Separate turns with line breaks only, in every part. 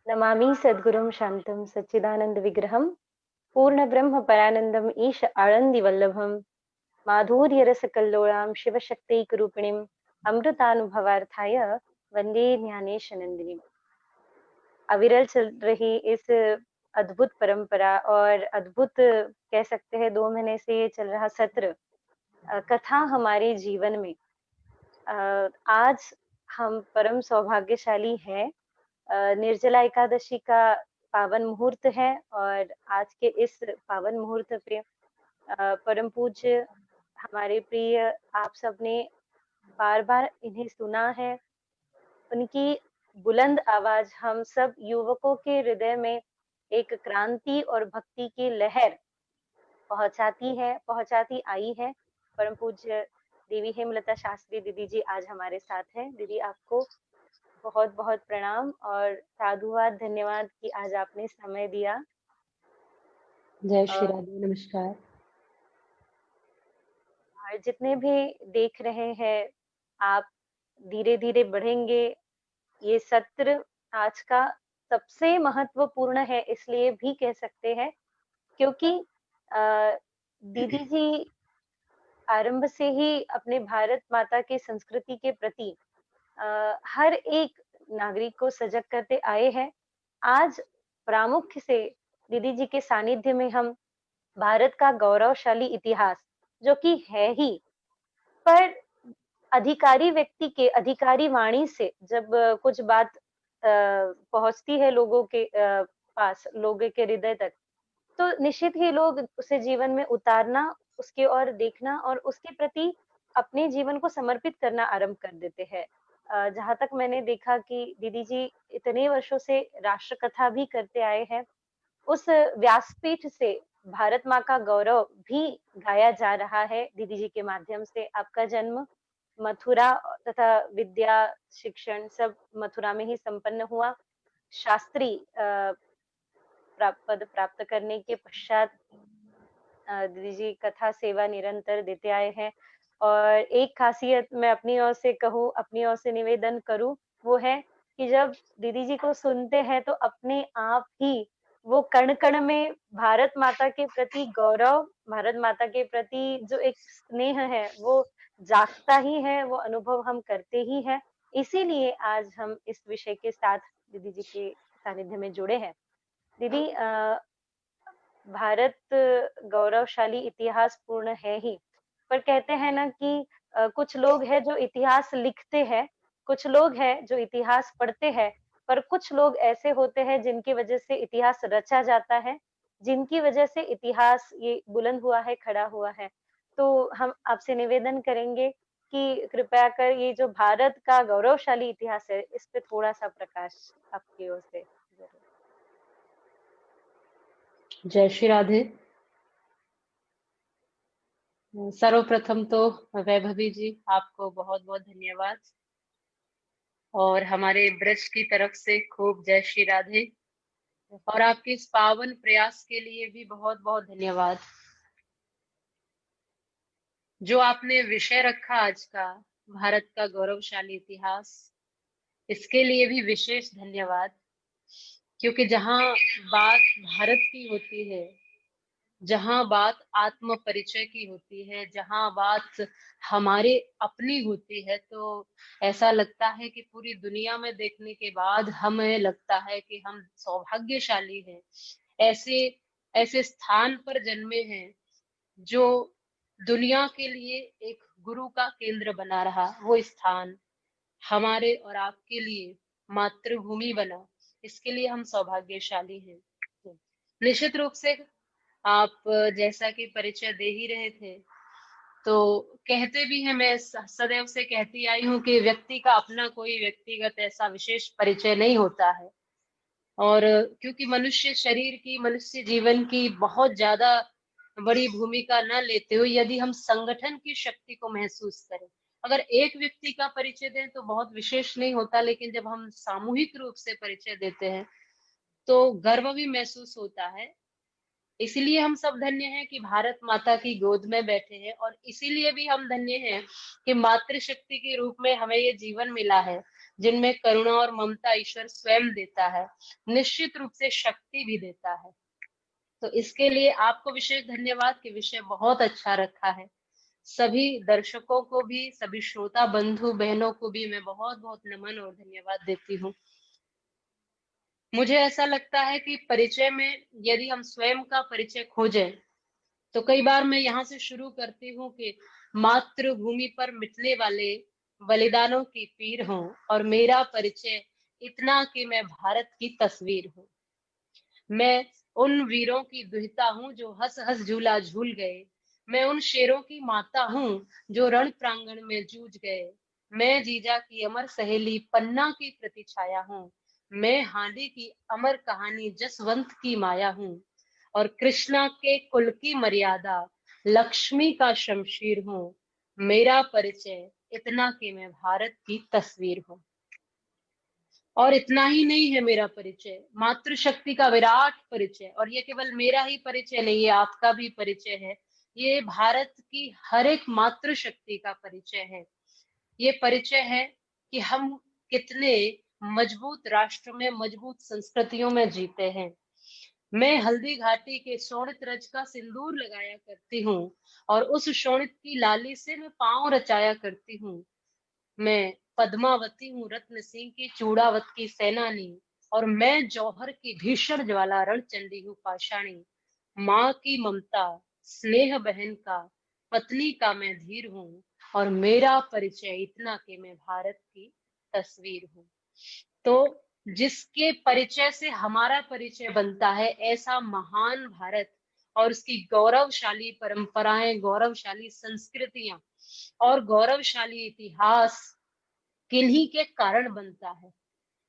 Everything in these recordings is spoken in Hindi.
नमामि सद्गुरुं शान्तं सच्चिदानन्दविग्रहं पूर्णब्रह्म परानन्दम् ईश आळन्दिवल्लभं माधुर्यरसकल्लोळां शिवशक्तैकरूपिणीम् अमृतानुभवार्थाय वन्दे ज्ञानेशनन्दिनीम्। अविरल चल रही इस अद्भुत परंपरा और अद्भुत कह सकते हैं 2 महीने से ये चल रहा सत्र कथा हमारे जीवन में आज हम परम सौभाग्यशाली हैं। निर्जला एकादशी का पावन मुहूर्त है और आज के इस पावन मुहूर्त पे परम पूज्य हमारे प्रिय आप सबने बार-बार इन्हें सुना है। उनकी बुलंद आवाज हम सब युवकों के हृदय में एक क्रांति और भक्ति की लहर पहुंचाती आई है। परम पूज्य देवी हेमलता शास्त्री दीदी जी आज हमारे साथ हैं। दीदी आपको बहुत बहुत प्रणाम और साधुवाद, धन्यवाद कि आज आपने समय दिया।
जय श्री
और
राधे। नमस्कार।
जितने भी देख रहे हैं, आप धीरे धीरे बढ़ेंगे। ये सत्र आज का सबसे महत्वपूर्ण है, इसलिए भी कह सकते हैं क्योंकि दीदी जी आरंभ से ही अपने भारत माता की संस्कृति के प्रति हर एक नागरिक को सजग करते आए हैं। आज प्रामुख्य से दीदी जी के सानिध्य में हम भारत का गौरवशाली इतिहास, जो कि है ही, पर अधिकारी व्यक्ति के अधिकारी वाणी से जब कुछ बात पहुंचती है लोगों के पास, लोगों के हृदय तक, तो निश्चित ही लोग उसे जीवन में उतारना, उसकी ओर देखना और उसके प्रति अपने जीवन को समर्पित करना आरंभ कर देते हैं। जहाँ तक मैंने देखा कि दीदी जी इतने वर्षों से राष्ट्र कथा भी करते आए हैं, उस व्यासपीठ से भारत माँ का गौरव भी गाया जा रहा है दीदी जी के माध्यम से। आपका जन्म मथुरा तथा विद्या शिक्षण सब मथुरा में ही संपन्न हुआ। शास्त्री पद प्राप्त करने के पश्चात दीदी जी कथा सेवा निरंतर देते आए हैं। और एक खासियत मैं अपनी ओर से कहूँ, अपनी ओर से निवेदन करूँ, वो है कि जब दीदी जी को सुनते हैं तो अपने आप ही वो कण-कण में भारत माता के प्रति गौरव, भारत माता के प्रति जो एक स्नेह है, वो जागता ही है, वो अनुभव हम करते ही हैं। इसीलिए आज हम इस विषय के साथ दीदी जी के सानिध्य में जुड़े हैं। दीदी भारत गौरवशाली इतिहास पूर्ण है ही, पर कहते हैं ना कि कुछ लोग हैं जो इतिहास लिखते हैं, कुछ लोग हैं जो इतिहास पढ़ते हैं, पर कुछ लोग ऐसे होते हैं जिनकी वजह से इतिहास रचा जाता है, जिनकी वजह से इतिहास ये बुलंद हुआ है, खड़ा हुआ है। तो हम आपसे निवेदन करेंगे कि कृपया कर ये जो भारत का गौरवशाली इतिहास है, इस पे थोड़ा-सा प्रकाश आपकी ओर से ज़रूर।
जय श्री राधे। सर्वप्रथम तो वैभवी जी आपको बहुत बहुत धन्यवाद और हमारे ब्रज की तरफ से खूब जय श्री राधे और आपके इस पावन प्रयास के लिए भी बहुत बहुत धन्यवाद। जो आपने विषय रखा आज का भारत का गौरवशाली इतिहास, इसके लिए भी विशेष धन्यवाद, क्योंकि जहाँ बात भारत की होती है, जहां बात आत्म परिचय की होती है, जहां बात हमारे अपनी होती है, तो ऐसा लगता है कि पूरी दुनिया में देखने के बाद हमें लगता है कि हम सौभाग्यशाली हैं। ऐसे ऐसे स्थान पर जन्मे हैं जो दुनिया के लिए एक गुरु का केंद्र बना रहा। वो स्थान हमारे और आपके लिए मातृभूमि बना। इसके लिए हम सौभाग्यशाली हैं। निश्चित रूप से आप जैसा कि परिचय दे ही रहे थे, तो कहते भी हैं, मैं सदैव से कहती आई हूँ कि व्यक्ति का अपना कोई व्यक्तिगत ऐसा विशेष परिचय नहीं होता है। और क्योंकि मनुष्य शरीर की, मनुष्य जीवन की बहुत ज्यादा बड़ी भूमिका न लेते हुए यदि हम संगठन की शक्ति को महसूस करें, अगर एक व्यक्ति का परिचय दें तो बहुत विशेष नहीं होता, लेकिन जब हम सामूहिक रूप से परिचय देते हैं तो गर्व भी महसूस होता है। इसीलिए हम सब धन्य हैं कि भारत माता की गोद में बैठे हैं, और इसीलिए भी हम धन्य हैं कि मातृशक्ति के रूप में हमें ये जीवन मिला है। जिनमें करुणा और ममता ईश्वर स्वयं देता है, निश्चित रूप से शक्ति भी देता है। तो इसके लिए आपको विशेष धन्यवाद कि विषय बहुत अच्छा रखा है। सभी दर्शकों को भी, सभी श्रोता बंधु बहनों को भी मैं बहुत बहुत नमन और धन्यवाद देती हूँ। मुझे ऐसा लगता है कि परिचय में यदि हम स्वयं का परिचय खोजें, तो कई बार मैं यहाँ से शुरू करती हूँ कि मातृभूमि पर मिटने वाले बलिदानों की पीर हूँ, और मेरा परिचय इतना कि मैं भारत की तस्वीर हूँ। मैं उन वीरों की दुहिता हूँ जो हंस हंस झूला झूल गए। मैं उन शेरों की माता हूँ जो रण प्रांगण में जूझ गए। मैं जीजा की अमर सहेली पन्ना की प्रतिछाया हूँ। मैं हांडी की अमर कहानी जसवंत की माया हूँ, और कृष्णा के कुल की मर्यादा लक्ष्मी का शमशीर हूँ। मेरा परिचय इतना कि मैं भारत की तस्वीर हूँ। और इतना ही नहीं है मेरा परिचय, मातृशक्ति का विराट परिचय, और ये केवल मेरा ही परिचय नहीं, ये आपका भी परिचय है। ये भारत की हर एक मातृशक्ति का परिचय है। ये परिचय है कि हम कितने मजबूत राष्ट्र में, मजबूत संस्कृतियों में जीते हैं। मैं हल्दी घाटी के शोणित रज का सिंदूर लगाया करती हूँ, और उस शोणित की लाली से मैं पांव रचाया करती हूँ। मैं पद्मावती हूँ, रत्न सिंह की चूड़ावत की सेनानी, और मैं जौहर की भीषण ज्वाला रणचंडी हूँ पाषाणी। माँ की ममता, स्नेह बहन का, पत्नी का मैं धीर हूँ, और मेरा परिचय इतना कि मैं भारत की तस्वीर हूँ। तो जिसके परिचय से हमारा परिचय बनता है, ऐसा महान भारत और उसकी गौरवशाली परंपराएं, गौरवशाली संस्कृतियां और गौरवशाली इतिहास किन्हीं के कारण बनता है,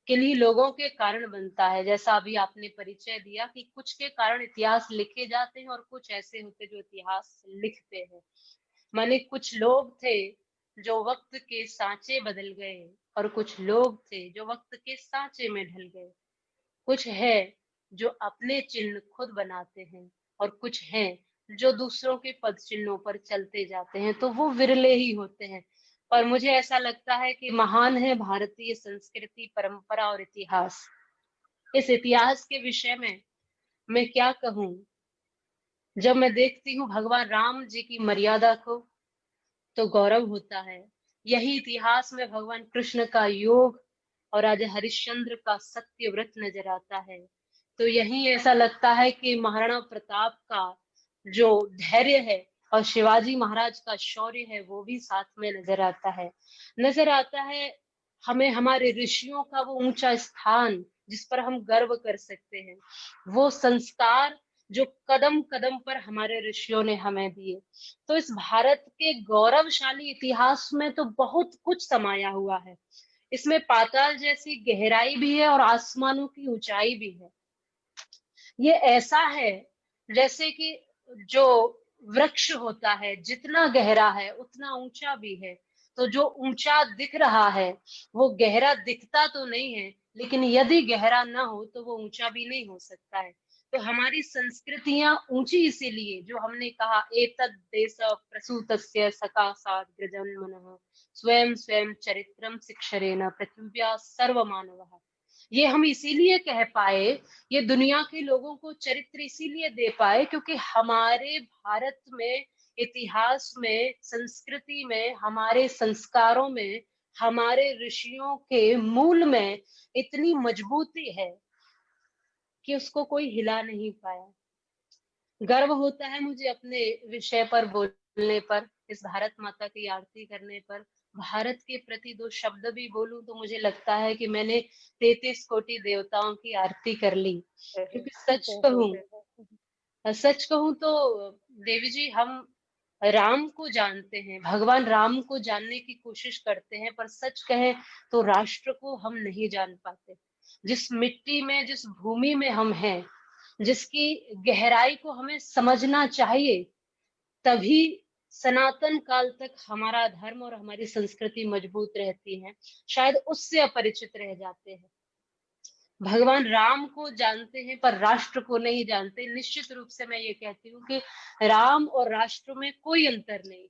किन्हीं लोगों के कारण बनता है। जैसा अभी आपने परिचय दिया कि कुछ के कारण इतिहास लिखे जाते हैं और कुछ ऐसे होते जो इतिहास लिखते हैं। माने कुछ लोग थे जो वक्त के सांचे बदल गए, और कुछ लोग थे जो वक्त के सांचे में ढल गए। कुछ है जो अपने चिन्ह खुद बनाते हैं, और कुछ हैं जो दूसरों के पद चिन्हों पर चलते जाते हैं, तो वो विरले ही होते हैं। पर मुझे ऐसा लगता है कि महान है भारतीय संस्कृति, परंपरा और इतिहास। इस इतिहास के विषय में मैं क्या कहूँ। जब मैं देखती हूँ भगवान राम जी की मर्यादा को, तो गौरव होता है। यही इतिहास में भगवान कृष्ण का योग और राजा हरिश्चंद्र का सत्य व्रत नजर आता है। तो यही ऐसा लगता है कि महाराणा प्रताप का जो धैर्य है और शिवाजी महाराज का शौर्य है, वो भी साथ में नजर आता है। नजर आता है हमें हमारे ऋषियों का वो ऊंचा स्थान जिस पर हम गर्व कर सकते हैं, वो संस्कार जो कदम कदम पर हमारे ऋषियों ने हमें दिए। तो इस भारत के गौरवशाली इतिहास में तो बहुत कुछ समाया हुआ है। इसमें पाताल जैसी गहराई भी है और आसमानों की ऊंचाई भी है। ये ऐसा है जैसे कि जो वृक्ष होता है, जितना गहरा है उतना ऊंचा भी है। तो जो ऊंचा दिख रहा है वो गहरा दिखता तो नहीं है, लेकिन यदि गहरा ना हो तो वो ऊंचा भी नहीं हो सकता है। तो हमारी संस्कृतियां ऊंची इसीलिए, जो हमने कहा एतद् देश प्रसूतस्य सकाशात् गृजन्मनः स्वयं स्वयं चरित्रम शिक्षरेण पृथिव्या सर्वमानवः। ये हम इसीलिए कह पाए, ये दुनिया के लोगों को चरित्र इसीलिए दे पाए क्योंकि हमारे भारत में, इतिहास में, संस्कृति में, हमारे संस्कारों में, हमारे ऋषियों के मूल में इतनी मजबूती है कि उसको कोई हिला नहीं पाया। गर्व होता है मुझे अपने विषय पर बोलने पर, इस भारत माता की आरती करने पर। भारत के प्रति दो शब्द भी बोलूं तो मुझे लगता है कि मैंने 33 कोटि देवताओं की आरती कर ली। क्योंकि सच कहूं तो देवी जी, हम राम को जानते हैं, भगवान राम को जानने की कोशिश करते हैं, पर सच कहें तो राष्ट्र को हम नहीं जान पाते। जिस मिट्टी में, जिस भूमि में हम हैं, जिसकी गहराई को हमें समझना चाहिए, तभी सनातन काल तक हमारा धर्म और हमारी संस्कृति मजबूत रहती है। शायद उससे अपरिचित रह जाते हैं। भगवान राम को जानते हैं पर राष्ट्र को नहीं जानते। निश्चित रूप से मैं ये कहती हूँ कि राम और राष्ट्र में कोई अंतर नहीं।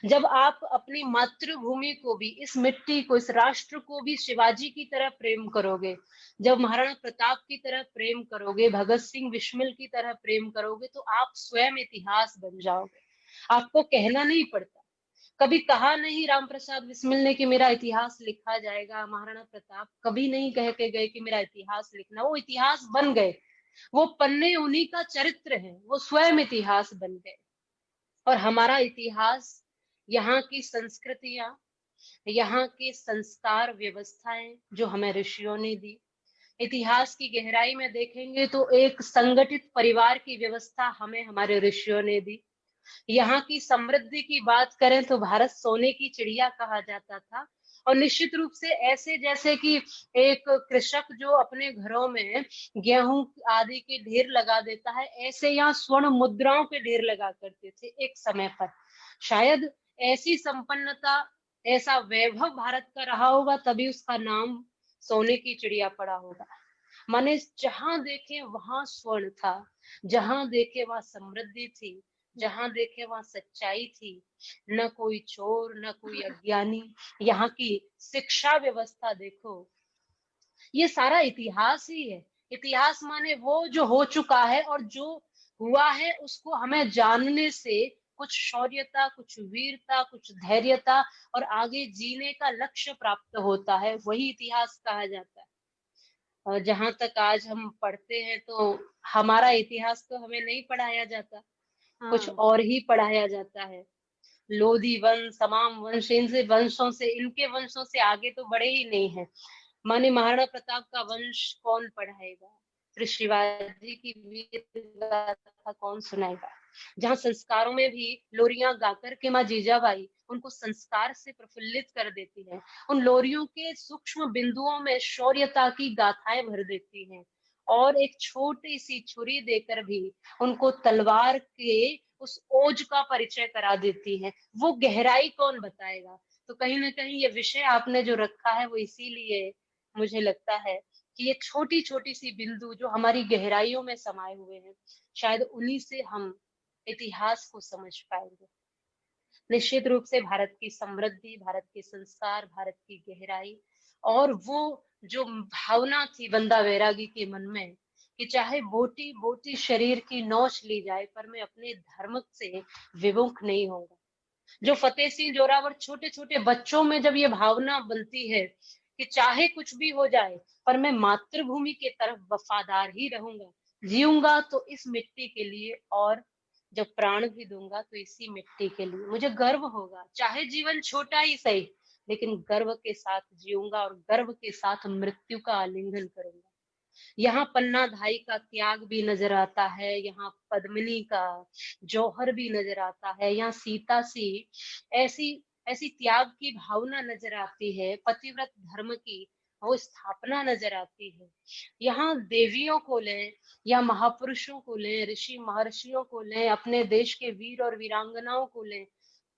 जब आप अपनी मातृभूमि को भी, इस मिट्टी को, इस राष्ट्र को भी शिवाजी की तरह प्रेम करोगे, जब महाराणा प्रताप की तरह प्रेम करोगे, भगत सिंह बिस्मिल की तरह प्रेम करोगे, तो आप स्वयं इतिहास बन जाओगे। आपको कहना नहीं पड़ता। कभी कहा नहीं राम प्रसाद बिस्मिल ने कि मेरा इतिहास लिखा जाएगा, महाराणा प्रताप कभी नहीं कह के गए कि मेरा इतिहास लिखना, वो इतिहास बन गए। वो पन्ने उन्हीं का चरित्र है, वो स्वयं इतिहास बन गए। और हमारा इतिहास, यहाँ की संस्कृतियां, यहाँ के संस्कार व्यवस्थाएं जो हमें ऋषियों ने दी, इतिहास की गहराई में देखेंगे तो एक संगठित परिवार की व्यवस्था हमें हमारे ऋषियों ने दी। यहाँ की समृद्धि की बात करें तो भारत सोने की चिड़िया कहा जाता था। और निश्चित रूप से ऐसे, जैसे कि एक कृषक जो अपने घरों में गेहूं आदि के ढेर लगा देता है, ऐसे यहाँ स्वर्ण मुद्राओं के ढेर लगा करते थे एक समय पर। शायद ऐसी संपन्नता, ऐसा वैभव भारत का रहा होगा, तभी उसका नाम सोने की चिड़िया पड़ा होगा। माने जहां देखे वहां स्वर्ण था, जहां देखे वहां समृद्धि थी, जहां देखे वहां सच्चाई थी। न कोई चोर, न कोई अज्ञानी। यहाँ की शिक्षा व्यवस्था देखो, ये सारा इतिहास ही है। इतिहास माने वो जो हो चुका है, और जो हुआ है उसको हमें जानने से कुछ शौर्यता, कुछ वीरता, कुछ धैर्यता और आगे जीने का लक्ष्य प्राप्त होता है, वही इतिहास कहा जाता है। और जहां तक आज हम पढ़ते हैं तो हमारा इतिहास तो हमें नहीं पढ़ाया जाता, कुछ
हाँ।
और ही पढ़ाया जाता है। लोधी वंश, तमाम वंश, इनसे वंशों से, इनके वंशों से आगे तो बढ़े ही नहीं है। माने महाराणा प्रताप का वंश कौन पढ़ाएगा, फिर शिवाजी की वीर गाथा कौन सुनाएगा। जहाँ संस्कारों में भी लोरियां गाकर के माँ जीजाबाई उनको संस्कार से प्रफुल्लित कर देती है, उन लोरियों के सूक्ष्म बिंदुओं में शौर्यता की गाथाएं भर देती हैं। और एक छोटी सी छुरी देकर भी उनको तलवार के उस ओज का परिचय करा देती है। वो गहराई कौन बताएगा। तो कहीं ना कहीं ये विषय आपने जो रखा है वो इसीलिए मुझे लगता है कि ये छोटी छोटी सी बिंदु जो हमारी गहराइयों में समाये हुए हैं, शायद उन्हीं से हम इतिहास को समझ पाएंगे। निश्चित रूप से भारत की समृद्धि, भारत के संस्कार, भारत की गहराई, और वो जो भावना थी बंदा वैरागी के मन में कि चाहे बोटी बोटी शरीर की नोच ली जाए, पर मैं अपने धर्म से विमुख नहीं होऊंगा। जो फतेह सिंह जोरावर छोटे छोटे बच्चों में जब ये भावना बनती है कि चाहे कुछ भी हो जाए, पर मैं मातृभूमि के तरफ वफादार ही रहूंगा, जीऊंगा तो इस मिट्टी के लिए, और जब प्राण भी दूंगा तो इसी मिट्टी के लिए। मुझे गर्व होगा, चाहे जीवन छोटा ही सही, लेकिन गर्व के साथ जीऊंगा और गर्व के साथ मृत्यु का आलिंगन करूंगा। यहाँ पन्ना धाई का त्याग भी नजर आता है, यहाँ पद्मिनी का जौहर भी नजर आता है, यहाँ सीता सी ऐसी ऐसी त्याग की भावना नजर आती है, पतिव्रत धर्म की वो स्थापना नजर आती है। यहाँ देवियों को लें या महापुरुषों को लें, ऋषि महर्षियों को लें, अपने देश के वीर और वीरांगनाओं को लें,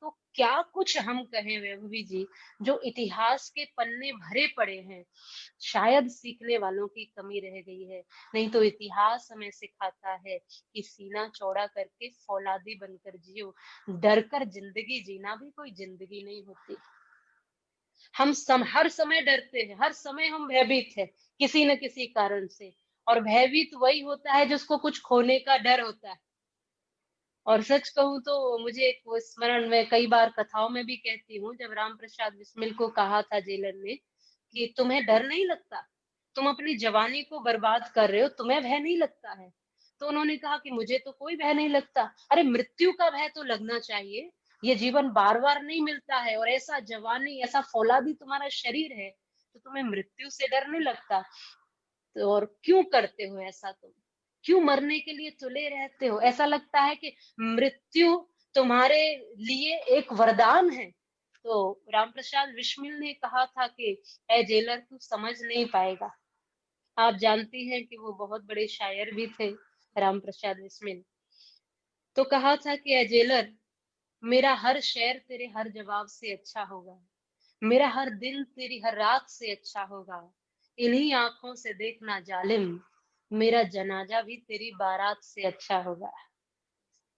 तो क्या कुछ हम कहें वैभवी जी। जो इतिहास के पन्ने भरे पड़े हैं, शायद सीखने वालों की कमी रह गई है। नहीं तो इतिहास हमें सिखाता है कि सीना चौड़ा करके फौलादी बनकर जियो, डर कर जिंदगी जीना भी कोई जिंदगी नहीं होती। हर समय डरते हैं, हर समय हम भयभीत है किसी न किसी कारण से। और भयभीत वही होता है जिसको कुछ खोने का डर होता है। और सच कहूं तो मुझे एक वो स्मरण में कई बार कथाओं में भी कहती हूँ, जब राम प्रसाद बिस्मिल को कहा था जेलर ने कि तुम्हें डर नहीं लगता, तुम अपनी जवानी को बर्बाद कर रहे हो, तुम्हें भय नहीं लगता है। तो उन्होंने कहा कि मुझे तो कोई भय नहीं लगता। अरे मृत्यु का भय तो लगना चाहिए, ये जीवन बार बार नहीं मिलता है, और ऐसा जवानी, ऐसा फौलादी तुम्हारा शरीर है, तो तुम्हें मृत्यु से डर नहीं लगता। तो और क्यों करते हो ऐसा, तुम क्यों मरने के लिए तुले रहते हो। ऐसा लगता है कि मृत्यु तुम्हारे लिए एक वरदान है। तो रामप्रसाद बिस्मिल ने कहा था कि ए जेलर, तू समझ नहीं पाएगा। आप जानती हैं कि वो बहुत बड़े शायर भी थे, रामप्रसाद बिस्मिल। तो कहा था कि ए जेलर, मेरा हर शेर तेरे हर जवाब से अच्छा होगा, मेरा हर दिन तेरी हर रात से अच्छा होगा। इन्हीं आंखों से देखना जालिम, मेरा जनाजा भी तेरी बारात से अच्छा होगा।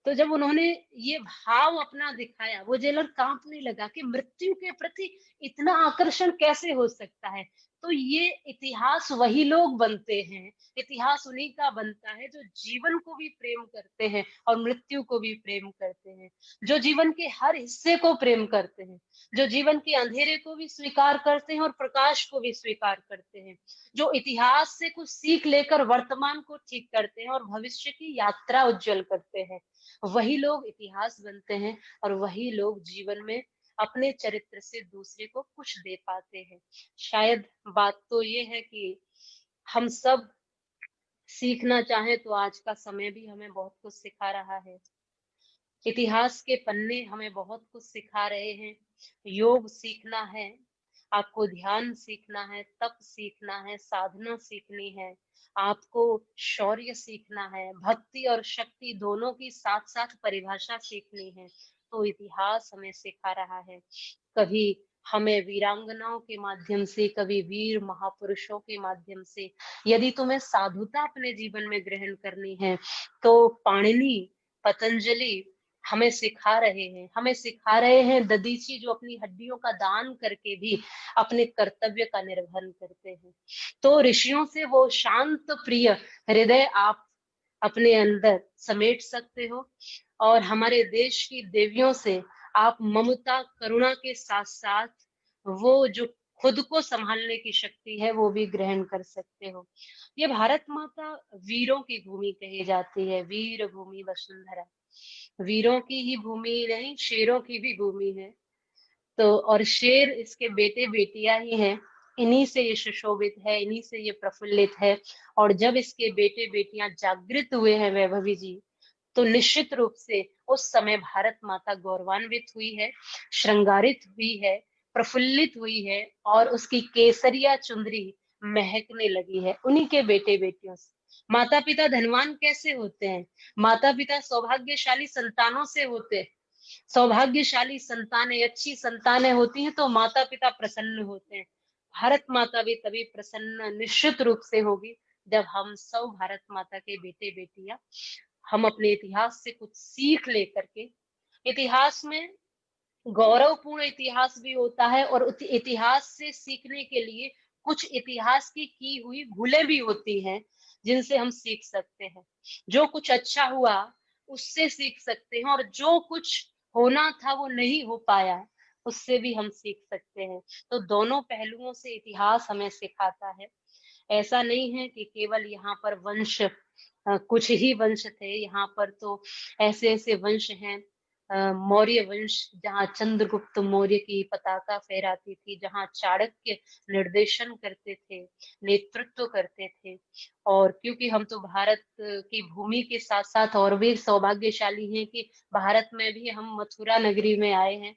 तो जब उन्होंने ये भाव अपना दिखाया, वो जेलर कांपने लगा कि मृत्यु के प्रति इतना आकर्षण कैसे हो सकता है। तो ये इतिहास वही लोग बनते हैं, इतिहास उन्हीं का बनता है जो जीवन को भी प्रेम करते हैं और मृत्यु को भी प्रेम करते हैं, जो जीवन के हर हिस्से को प्रेम करते हैं, जो जीवन के अंधेरे को भी स्वीकार करते हैं और प्रकाश को भी स्वीकार करते हैं, जो इतिहास से कुछ सीख लेकर वर्तमान को ठीक करते हैं और भविष्य की यात्रा उज्जवल करते हैं। वही लोग इतिहास बनते हैं और वही लोग जीवन में अपने चरित्र से दूसरे को कुछ दे पाते हैं। शायद बात तो ये है कि हम सब सीखना चाहें तो आज का समय भी हमें बहुत कुछ सिखा रहा है। इतिहास के पन्ने हमें बहुत कुछ सिखा रहे हैं। योग सीखना है, आपको ध्यान सीखना है, तप सीखना है, साधना सीखनी है, आपको शौर्य सीखना है, भक्ति और शक्ति दोनों की साथ साथ परिभाषा सीखनी है। तो इतिहास हमें सिखा रहा है। कभी हमें वीरांगनाओं के माध्यम से, कभी वीर महापुरुषों के माध्यम से, यदि तुम्हें साधुता अपने जीवन में ग्रहण करनी है तो पाणिनि, पतंजलि हमें सिखा रहे हैं दधीची, जो अपनी हड्डियों का दान करके भी अपने कर्तव्य का निर्वहन करते हैं। तो ऋषियों से वो शांत प्रिय हृदय आप अपने अंदर समेट सकते हो और हमारे देश की देवियों से आप ममता करुणा के साथ साथ वो जो खुद को संभालने की शक्ति है वो भी ग्रहण कर सकते हो। ये भारत माता वीरों की भूमि कही जाती है, वीर भूमि वसुंधरा, वीरों की ही भूमि नहीं, शेरों की भी भूमि है। तो और शेर इसके बेटे बेटियां ही हैं, इन्हीं से ये सुशोभित है, इन्हीं से ये प्रफुल्लित है। और जब इसके बेटे बेटियां जागृत हुए हैं वैभवी जी, तो निश्चित रूप से उस समय भारत माता गौरवान्वित हुई है, श्रृंगारित हुई है, प्रफुल्लित हुई है और उसकी केसरिया चुंदरी महकने लगी है उन्हीं के बेटे बेटियों से। माता पिता धनवान कैसे होते हैं? माता पिता सौभाग्यशाली संतानों से होते हैं। सौभाग्यशाली संतानें, अच्छी संतानें होती हैं तो माता पिता प्रसन्न होते हैं। भारत माता भी तभी प्रसन्न निश्चित रूप से होगी जब हम सब भारत माता के बेटे बेटियां, हम अपने इतिहास से कुछ सीख लेकर के, इतिहास में गौरवपूर्ण इतिहास भी होता है और इतिहास से सीखने के लिए कुछ इतिहास की हुई भूलें भी होती हैं जिनसे हम सीख सकते हैं। जो कुछ अच्छा हुआ उससे सीख सकते हैं और जो कुछ होना था वो नहीं हो पाया उससे भी हम सीख सकते हैं। तो दोनों पहलुओं से इतिहास हमें सिखाता है। ऐसा नहीं है कि केवल यहाँ पर वंश कुछ ही वंश थे, यहाँ पर तो ऐसे ऐसे वंश हैं, मौर्य वंश जहाँ चंद्रगुप्त मौर्य की पताका फहराती थी, जहाँ चाणक्य निर्देशन करते थे, नेतृत्व करते थे। और क्योंकि हम तो भारत की भूमि के साथ साथ और भी सौभाग्यशाली हैं कि भारत में भी हम मथुरा नगरी में आए हैं,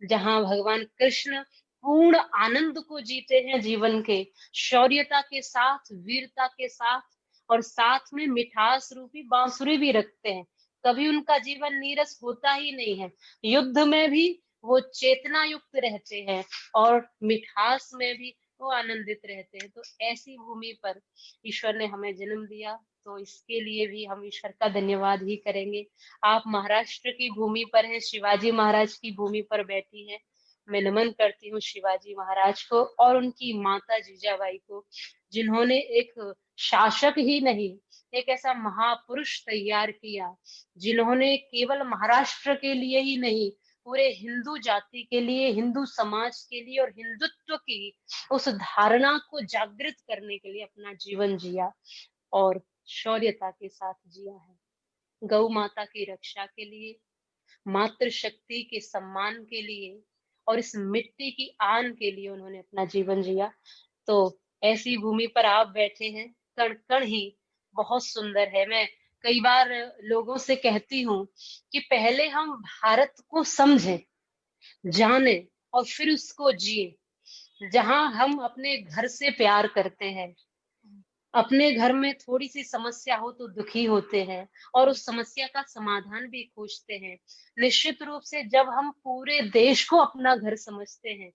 जहाँ भगवान कृष्ण पूर्ण आनंद को जीते हैं जीवन के, शौर्यता के साथ, वीरता के साथ और साथ में मिठास रूपी बांसुरी भी रखते हैं। कभी उनका जीवन नीरस होता ही नहीं है। युद्ध में भी वो चेतना युक्त रहते हैं और मिठास में भी वो आनंदित रहते हैं। तो ऐसी भूमि पर ईश्वर ने हमें जन्म दिया, तो इसके लिए भी हम ईश्वर का धन्यवाद ही करेंगे। आप महाराष्ट्र की भूमि पर हैं, शिवाजी महाराज की भूमि पर बैठी हैं। मैं नमन करती हूँ शिवाजी महाराज को और उनकी माता जीजाबाई को, जिन्होंने एक शासक ही नहीं, एक ऐसा महापुरुष तैयार किया, जिन्होंने केवल महाराष्ट्र के लिए ही नहीं, पूरे हिंदू जाति के लिए, हिंदू समाज के लिए और हिंदुत्व की उस धारणा को जागृत करने के लिए अपना जीवन जिया और शौर्यता के साथ जिया है। गौ माता की रक्षा के लिए, मातृशक्ति के सम्मान के लिए और इस मिट्टी की आन के लिए उन्होंने अपना जीवन जिया। तो ऐसी भूमि पर आप बैठे हैं, कण कण ही बहुत सुंदर है। मैं कई बार लोगों से कहती हूँ कि पहले हम भारत को समझें, जाने और फिर उसको जिए। जहां हम अपने घर से प्यार करते हैं, अपने घर में थोड़ी सी समस्या हो तो दुखी होते हैं और उस समस्या का समाधान भी खोजते हैं। निश्चित रूप से जब हम पूरे देश को अपना घर समझते हैं,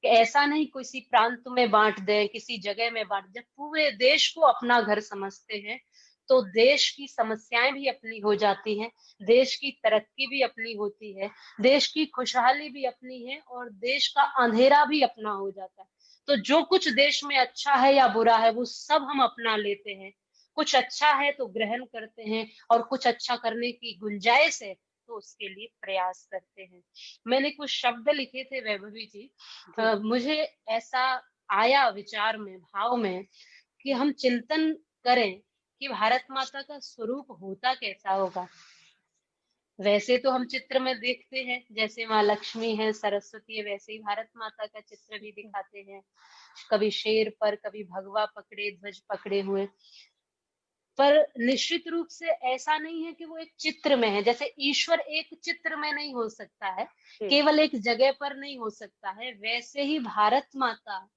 कि ऐसा नहीं किसी प्रांत में बांट दें, किसी जगह में बांट, जब पूरे देश को अपना घर समझते हैं तो देश की समस्याएं भी अपनी हो जाती हैं, देश की तरक्की भी अपनी होती है, देश की खुशहाली भी अपनी है और देश का अंधेरा भी अपना हो जाता है। तो जो कुछ देश में अच्छा है या बुरा है वो सब हम अपना लेते हैं। कुछ अच्छा है तो ग्रहण करते हैं और कुछ अच्छा करने की गुंजाइश है तो उसके लिए प्रयास करते हैं। मैंने कुछ शब्द लिखे थे वैभवी जी।
जी।
मुझे ऐसा आया विचार में, भाव में, कि हम चिंतन करें कि भारत माता का स्वरूप होता कैसा होगा। वैसे तो हम चित्र में देखते हैं जैसे माँ लक्ष्मी है, सरस्वती है, वैसे ही भारत माता का चित्र भी दिखाते हैं। कभी शेर पर, कभी भगवा पकड़े, ध्वज पकड़े हुए। पर निश्चित रूप से ऐसा नहीं है कि वो एक चित्र में है। जैसे ईश्वर एक चित्र में नहीं हो सकता है,
जी।
केवल एक जगह पर नहीं हो सकता है, वैसे ही भारत माता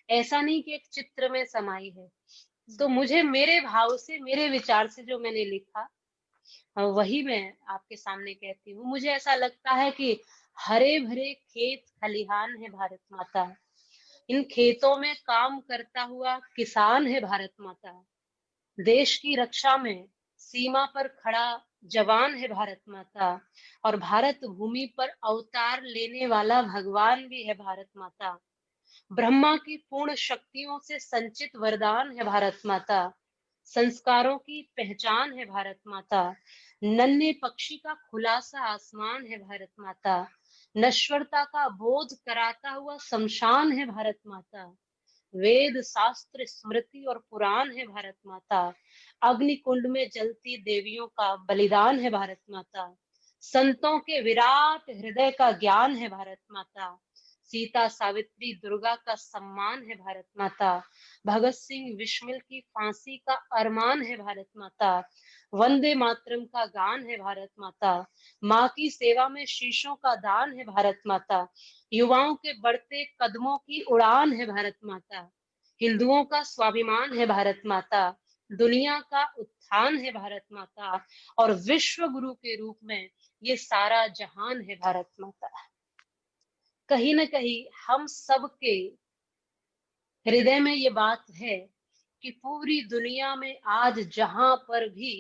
ऐसा नहीं कि एक चित्र में समाई है। तो मुझे मेरे भाव से, मेरे विचार से जो मैंने लिखा, वही मैं आपके सामने कहती हूँ। मुझे ऐसा लगता है कि हरे भरे खेत खलिहान है भारत माता। इन खेतों में काम करता हुआ किसान है भारत माता। देश की रक्षा में सीमा पर खड़ा जवान है भारत माता। और भारत भूमि पर अवतार लेने वाला भगवान भी है भारत माता। ब्रह्मा की पूर्ण शक्तियों से संचित वरदान है भारत माता। संस्कारों की पहचान है भारत माता। नन्हे पक्षी का खुलासा आसमान है भारत माता। नश्वरता का बोध कराता हुआ शमशान है भारत माता। वेद शास्त्र स्मृति और पुराण है भारत माता। अग्निकुंड में जलती देवियों का बलिदान है भारत माता। संतों के विराट हृदय का ज्ञान है भारत माता। सीता सावित्री दुर्गा का सम्मान है भारत माता। भगत सिंह बिस्मिल की फांसी का अरमान है भारत माता। वंदे मातरम का गान है भारत माता। माँ की सेवा में शीशों का दान है भारत माता। युवाओं के बढ़ते कदमों की उड़ान है भारत माता। हिंदुओं का स्वाभिमान है भारत माता। दुनिया का उत्थान है भारत माता। और विश्व गुरु के रूप में ये सारा जहान है भारत माता। कहीं ना कहीं हम सबके हृदय में ये बात है कि पूरी दुनिया में आज जहां पर भी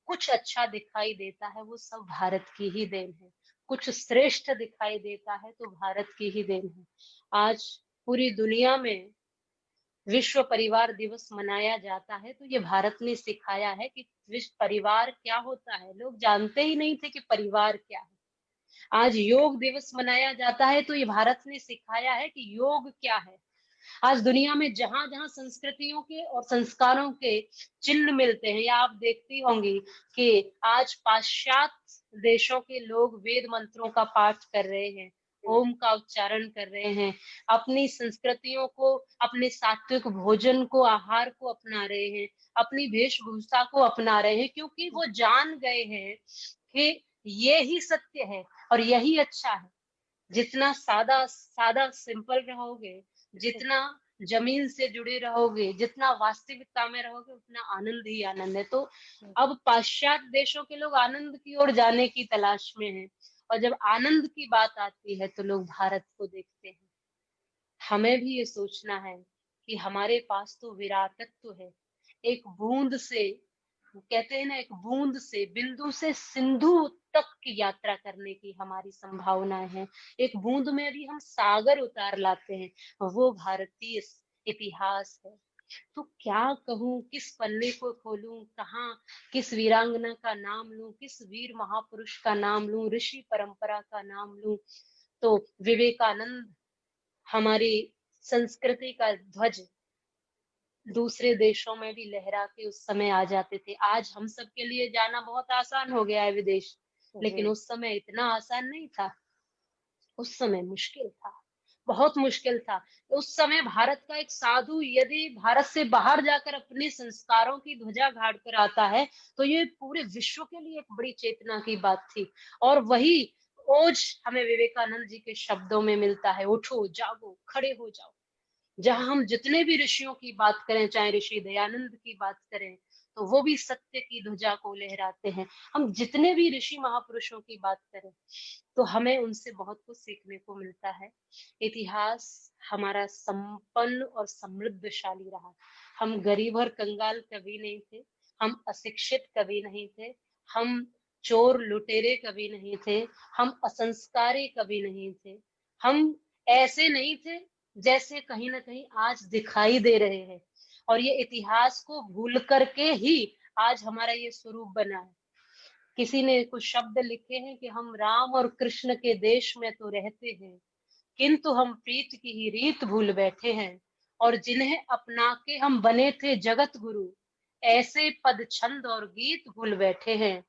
कुछ अच्छा दिखाई देता है वो सब भारत की ही देन है। कुछ श्रेष्ठ दिखाई देता है तो भारत की ही देन है। आज पूरी दुनिया में विश्व परिवार दिवस मनाया जाता है तो ये भारत ने सिखाया है कि विश्व परिवार क्या होता है। लोग जानते ही नहीं थे कि परिवार क्या है। आज योग दिवस मनाया जाता है तो ये भारत ने सिखाया है कि योग क्या है। आज दुनिया में जहां जहां संस्कृतियों के और संस्कारों के चिन्ह मिलते हैं, या आप देखती होंगी कि आज पाश्चात्य देशों के लोग वेद मंत्रों का पाठ कर रहे हैं, ओम का उच्चारण कर रहे हैं, अपनी संस्कृतियों को, अपने सात्विक भोजन को, आहार को अपना रहे हैं, अपनी वेशभूषा को अपना रहे हैं, क्योंकि वो जान गए हैं कि ये ही सत्य है और यही अच्छा है। जितना सादा सादा सिंपल रहोगे, जितना जमीन से जुड़े रहोगे, जितना वास्तविकता में रहोगे, उतना आनंद ही आनंद है। तो अब पाश्चात्य देशों के लोग आनंद की ओर जाने की तलाश में हैं, और जब आनंद की बात आती है तो लोग भारत को देखते हैं। हमें भी ये सोचना है कि हमारे पास तो विराटत्व है। एक बूंद से, कहते हैं ना, एक बूंद से, बिंदु से सिंधु तक की यात्रा करने की हमारी संभावनाएं हैं। एक बूंद में भी हम सागर उतार लाते हैं, वो भारतीय इतिहास है। तो क्या कहूँ, किस पन्ने को खोलूं, कहाँ किस वीरांगना का नाम लूं, किस वीर महापुरुष का नाम लूं, ऋषि परंपरा का नाम लूं। तो विवेकानंद हमारी संस्कृति का ध्वज दूसरे देशों में भी लहरा के उस समय आ जाते थे। आज हम सब के लिए जाना बहुत आसान हो गया है विदेश, लेकिन
जी।
उस समय इतना आसान नहीं था। उस समय मुश्किल था, बहुत मुश्किल था। उस समय भारत का एक साधु यदि भारत से बाहर जाकर अपने संस्कारों की ध्वजा गाड़ कर आता है तो ये पूरे विश्व के लिए एक बड़ी चेतना की बात थी। और वही ओज हमें विवेकानंद जी के शब्दों में मिलता है, उठो जागो खड़े हो जाओ। जहां हम जितने भी ऋषियों की बात करें, चाहे ऋषि दयानंद की बात करें, तो वो भी सत्य की ध्वजा को लहराते हैं। हम जितने भी ऋषि महापुरुषों की बात करें तो हमें उनसे बहुत कुछ सीखने को मिलता है। इतिहास हमारा संपन्न और समृद्धशाली रहा। हम गरीब और कंगाल कभी नहीं थे। हम अशिक्षित कभी नहीं थे, हम चोर लुटेरे कभी नहीं थे, हम असंस्कारी कभी नहीं थे, हम ऐसे नहीं थे जैसे कहीं ना कहीं आज दिखाई दे रहे हैं। और ये इतिहास को भूल करके ही आज हमारा ये स्वरूप बना है। किसी ने कुछ शब्द लिखे हैं कि हम राम और कृष्ण के देश में तो रहते हैं, किंतु हम प्रीत की ही रीत भूल बैठे हैं। और जिन्हें अपना के हम बने थे जगत गुरु, ऐसे पद छंद और गीत भूल बैठे हैं।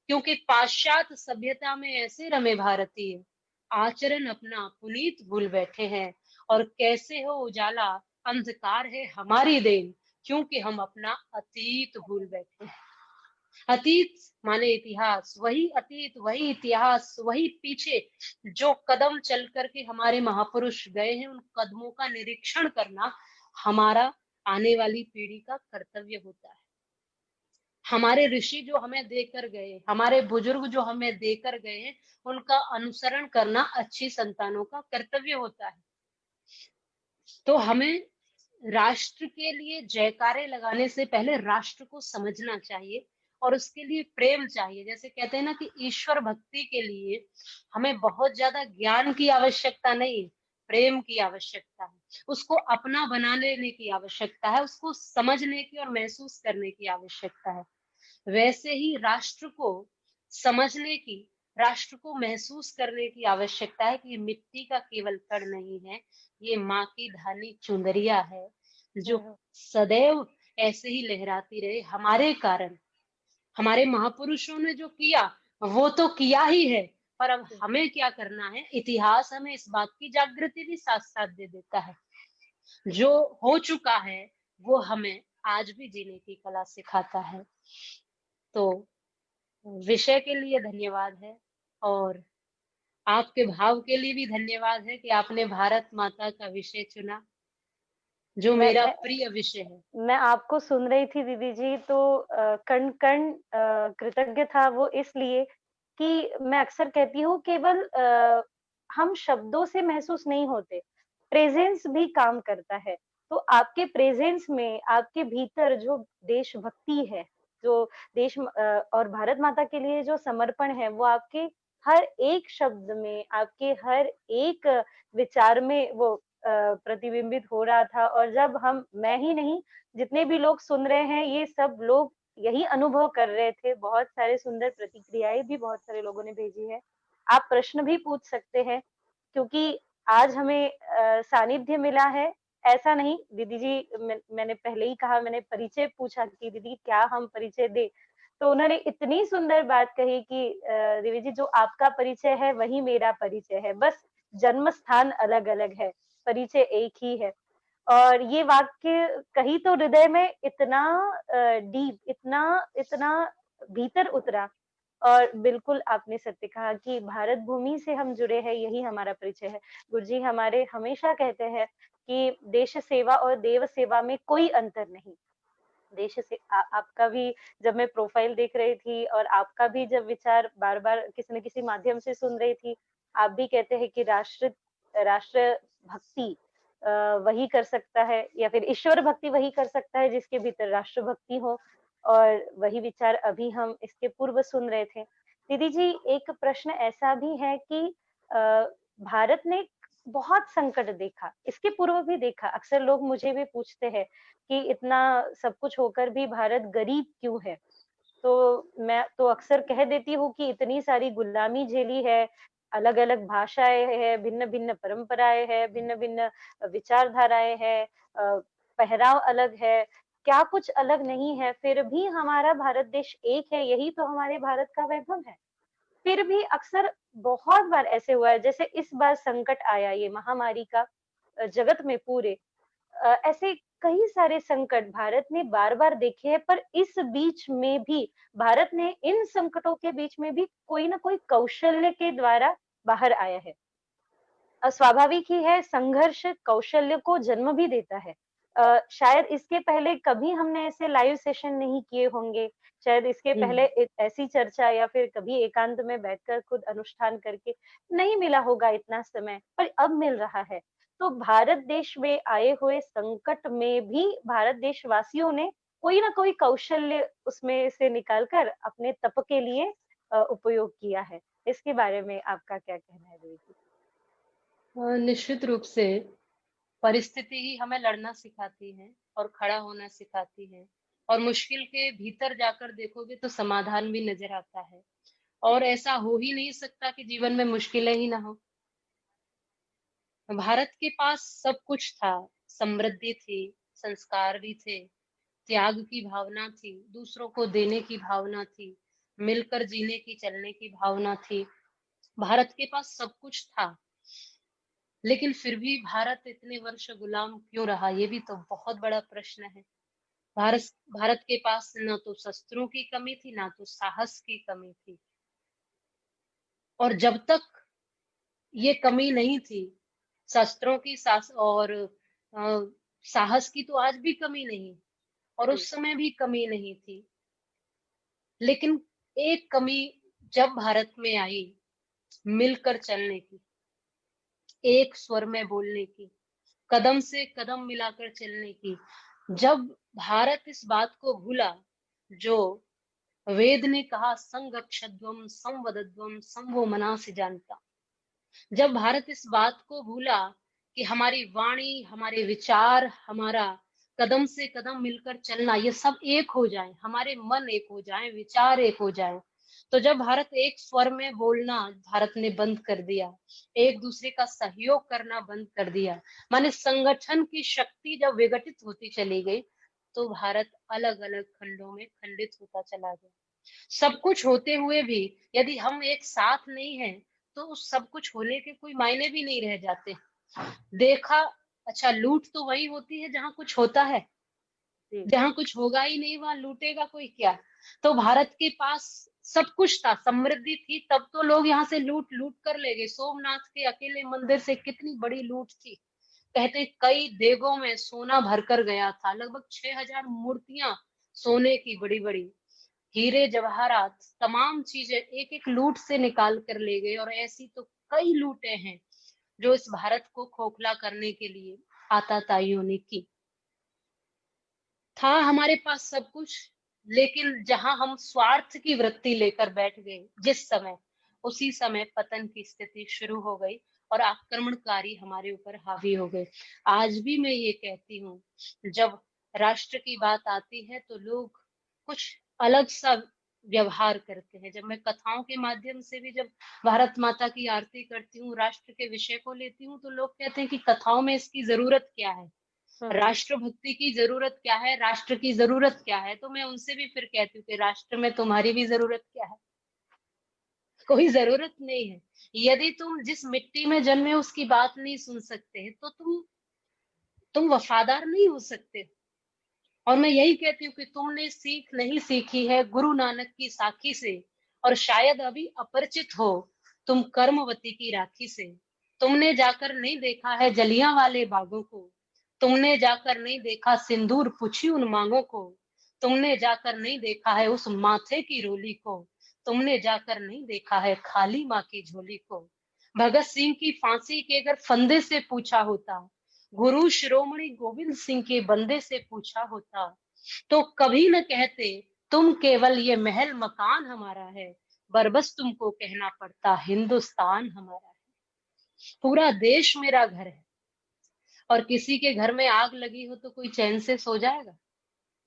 क्योंकि पाश्चात्य सभ्यता में ऐसे रमे भारतीय, आचरण अपना पुनीत भूल बैठे हैं। और कैसे हो उजाला, अंधकार है हमारी देन, क्योंकि हम अपना अतीत भूल बैठे हैं। अतीत माने इतिहास, वही अतीत, वही इतिहास, वही पीछे जो कदम चल करके हमारे महापुरुष गए हैं, उन कदमों का निरीक्षण करना हमारा आने वाली पीढ़ी का कर्तव्य होता है। हमारे ऋषि जो हमें देकर गए, हमारे बुजुर्ग जो हमें देकर गए हैं, उनका अनुसरण करना अच्छी संतानों का कर्तव्य होता है। तो हमें राष्ट्र के लिए जयकारे लगाने से पहले राष्ट्र को समझना चाहिए और उसके लिए प्रेम चाहिए। जैसे कहते हैं ना कि ईश्वर भक्ति के लिए हमें बहुत ज्यादा ज्ञान की आवश्यकता नहीं, प्रेम की आवश्यकता है। उसको अपना बना लेने की आवश्यकता है, उसको समझने की और महसूस करने की आवश्यकता है। वैसे ही राष्ट्र को समझने की, राष्ट्र को महसूस करने की आवश्यकता है कि ये मिट्टी का केवल कण नहीं है, ये माँ की धानी चुनरिया है जो
हम्म,
सदैव ऐसे ही लहराती रहे हमारे कारण। हमारे महापुरुषों ने जो किया वो तो किया ही है, पर अब हमें क्या करना है, इतिहास हमें इस बात की जागृति भी साथ साथ दे देता है। जो हो चुका है वो हमें आज भी जीने की कला सिखाता है। तो विषय के लिए धन्यवाद है, और आपके भाव के लिए भी धन्यवाद है कि आपने भारत माता का विषय चुना, जो
मैं
मेरा
मैं
प्रिय विषय है।
मैं आपको सुन रही थी दीदी जी, तो कण-कण कृतज्ञ था वो इसलिए कि मैं अक्सर कहती हूँ केवल हम शब्दों से महसूस नहीं होते, प्रेज़ेंस भी काम करता है। तो आपके प्रेज़ेंस में, आपके भीतर जो देशभक्ति है, जो और भारत माता के लिए जो समर्पण है, वो आपके हर एक शब्द में, आपके हर एक विचार में वो प्रतिबिंबित हो रहा था। और जब मैं ही नहीं, जितने भी लोग सुन रहे हैं, ये सब लोग यही अनुभव कर रहे थे। बहुत सारे सुंदर प्रतिक्रियाएँ भी बहुत सारे लोगों ने भेजी है। आप प्रश्न भी पूछ सकते हैं, क्योंकि आज हमें सानिध्य मिला है। ऐसा नहीं दीदी जी, मैंने पहले ही कहा, मैंने परिचय पूछा कि दीदी क्या हम परिचय दें? तो उन्होंने इतनी सुंदर बात कही कि देवी जी, जो आपका परिचय है वही मेरा परिचय है, बस जन्म स्थान अलग-अलग है, परिचय एक ही है। और ये वाक्य कही तो हृदय में इतना डीप, इतना इतना भीतर उतरा। और बिल्कुल आपने सत्य कहा कि भारत भूमि से हम जुड़े हैं, यही हमारा परिचय है। गुरुजी हमारे हमेशा कहते हैं कि देश सेवा और देव सेवा में कोई अंतर नहीं। देश से आपका भी जब मैं प्रोफाइल देख रही थी और आपका भी जब विचार बार-बार किसी न किसी माध्यम से सुन रही थी, आप भी कहते हैं कि राष्ट्र भक्ति अ, वही कर सकता है, या फिर ईश्वर भक्ति वही कर सकता है जिसके भीतर राष्ट्र भक्ति हो। और वही विचार अभी हम इसके पूर्व सुन रहे थे। दीदी जी, एक प्रश्न ऐसा भी है कि भारत ने बहुत संकट देखा, इसके पूर्व भी देखा। अक्सर लोग मुझे भी पूछते हैं कि इतना सब कुछ होकर भी भारत गरीब क्यों है? तो मैं तो अक्सर कह देती हूँ कि इतनी सारी गुलामी झेली है, अलग-अलग भाषाएँ हैं, भिन्न-भिन्न परंपराएँ हैं, भिन्न-भिन्न विचारधाराएँ हैं, पहराव अलग है, क्या कुछ अलग नहीं है, फिर भी हमारा भारत देश एक है, यही तो हमारे भारत का वैभव है। फिर भी अक्सर बहुत बार ऐसे हुआ है, जैसे इस बार संकट आया ये महामारी का जगत में पूरे, ऐसे कई सारे संकट भारत ने बार-बार देखे हैं, पर इस बीच में भी भारत ने इन संकटों के बीच में भी कोई न कोई कौशल्य के द्वारा बाहर आया है। स्वाभाविक ही है, संघर्ष कौशल्य को जन्म भी देता है। शायद इसके पहले कभी हमने ऐसे लाइव सेशन नहीं किए होंगे, शायद इसके पहले
हम्म।
एक ऐसी चर्चा या फिर कभी एकांत में बैठकर खुद अनुष्ठान करके नहीं मिला होगा इतना समय, पर अब मिल रहा है। तो भारत देश में आए हुए संकट में भी भारत देशवासियों ने कोई ना कोई कौशल्य उसमें से निकाल कर अपने तप के लिए उपयोग किया है। इसके बारे में आपका क्या कहना है दीदी?
निश्चित रूप से परिस्थिति ही हमें लड़ना सिखाती है और खड़ा होना सिखाती है, और मुश्किल के भीतर जाकर देखोगे तो समाधान भी नजर आता है। और ऐसा हो ही नहीं सकता कि जीवन में मुश्किलें ही ना हो। भारत के पास सब कुछ था, समृद्धि थी, संस्कार भी थे, त्याग की भावना थी, दूसरों को देने की भावना थी, मिलकर जीने की चलने की भावना थी। भारत के पास सब कुछ था, लेकिन फिर भी भारत इतने वर्ष गुलाम क्यों रहा, ये भी तो बहुत बड़ा प्रश्न है। भारत भारत के पास न तो शस्त्रों की कमी थी, ना तो साहस की कमी थी। और जब तक ये कमी नहीं थी, शस्त्रों की सास और साहस की, तो आज भी कमी नहीं, और
जी,
उस समय भी कमी नहीं थी। लेकिन एक कमी जब भारत में आई, मिलकर चलने की, एक स्वर में बोलने की, कदम से कदम मिलाकर चलने की। जब भारत इस बात को भूला, जो वेद ने कहा, संगक्षध्वम संवदध्वम संवो मनासि जानता। जब भारत इस बात को भूला कि हमारी वाणी, हमारे विचार, हमारा कदम से कदम मिलकर चलना, ये सब एक हो जाए, हमारे मन एक हो जाए, विचार एक हो जाए, तो जब भारत एक स्वर में बोलना भारत ने बंद कर दिया, एक दूसरे का सहयोग करना बंद कर दिया, माने संगठन की शक्ति जब विघटित होती चली गई, तो भारत अलग अलग खंडों में खंडित होता चला गया। सब कुछ होते हुए भी यदि हम एक साथ नहीं हैं, तो उस सब कुछ होने के कोई मायने भी नहीं रह जाते। देखा, अच्छा, लूट तो वही होती है जहां कुछ होता है,
जी,
जहां कुछ होगा ही नहीं वहां लूटेगा कोई क्या। तो भारत के पास सब कुछ था, समृद्धि थी, तब तो लोग यहाँ से लूट लूट कर ले गए। सोमनाथ के अकेले मंदिर से कितनी बड़ी लूट थी। कहते कई देगों में सोना भरकर गया था, लगभग 6,000 मूर्तियां सोने की बड़ी बड़ी, हीरे जवाहरात, तमाम चीजें एक एक लूट से निकाल कर ले गए। और ऐसी तो कई लूटें हैं जो इस भारत को खोखला करने के लिए आताताइयों ने की। था हमारे पास सब कुछ, लेकिन जहां हम स्वार्थ की वृत्ति लेकर बैठ गए जिस समय, उसी समय पतन की स्थिति शुरू हो गई और आक्रमणकारी हमारे ऊपर हावी हो गए। आज भी मैं ये कहती हूँ, जब राष्ट्र की बात आती है तो लोग कुछ अलग सा व्यवहार करते हैं। जब मैं कथाओं के माध्यम से भी जब भारत माता की आरती करती हूँ, राष्ट्र के विषय को लेती हूँ, तो लोग कहते हैं कि कथाओं में इसकी जरूरत क्या है,
हुँ,
राष्ट्रभक्ति की जरूरत क्या है, राष्ट्र की जरूरत क्या है। तो मैं उनसे भी फिर कहती हूँ कि राष्ट्र में तुम्हारी भी जरूरत क्या है, कोई जरूरत नहीं है। यदि तुम जिस मिट्टी में जन्मे उसकी बात नहीं सुन सकते, तो तुम वफादार नहीं हो सकते। और मैं यही कहती हूँ कि तुमने सीख नहीं सीखी है गुरु नानक की साखी से, और शायद अभी अपरिचित हो तुम कर्मवती की राखी से। तुमने जाकर नहीं देखा है जलियां वाले बागों को, तुमने जाकर नहीं देखा सिंदूर पूछी उन मांगों को, तुमने जाकर नहीं देखा है उस माथे की रोली को, तुमने जाकर नहीं देखा है खाली माँ की झोली को। भगत सिंह की फांसी के अगर फंदे से पूछा होता, गुरु शिरोमणि गोविंद सिंह के बंदे से पूछा होता, तो कभी न कहते तुम केवल ये महल मकान हमारा है, बरबस तुमको कहना पड़ता हिंदुस्तान हमारा है। पूरा देश मेरा घर है, और किसी के घर में आग लगी हो तो कोई चैन से सो जाएगा?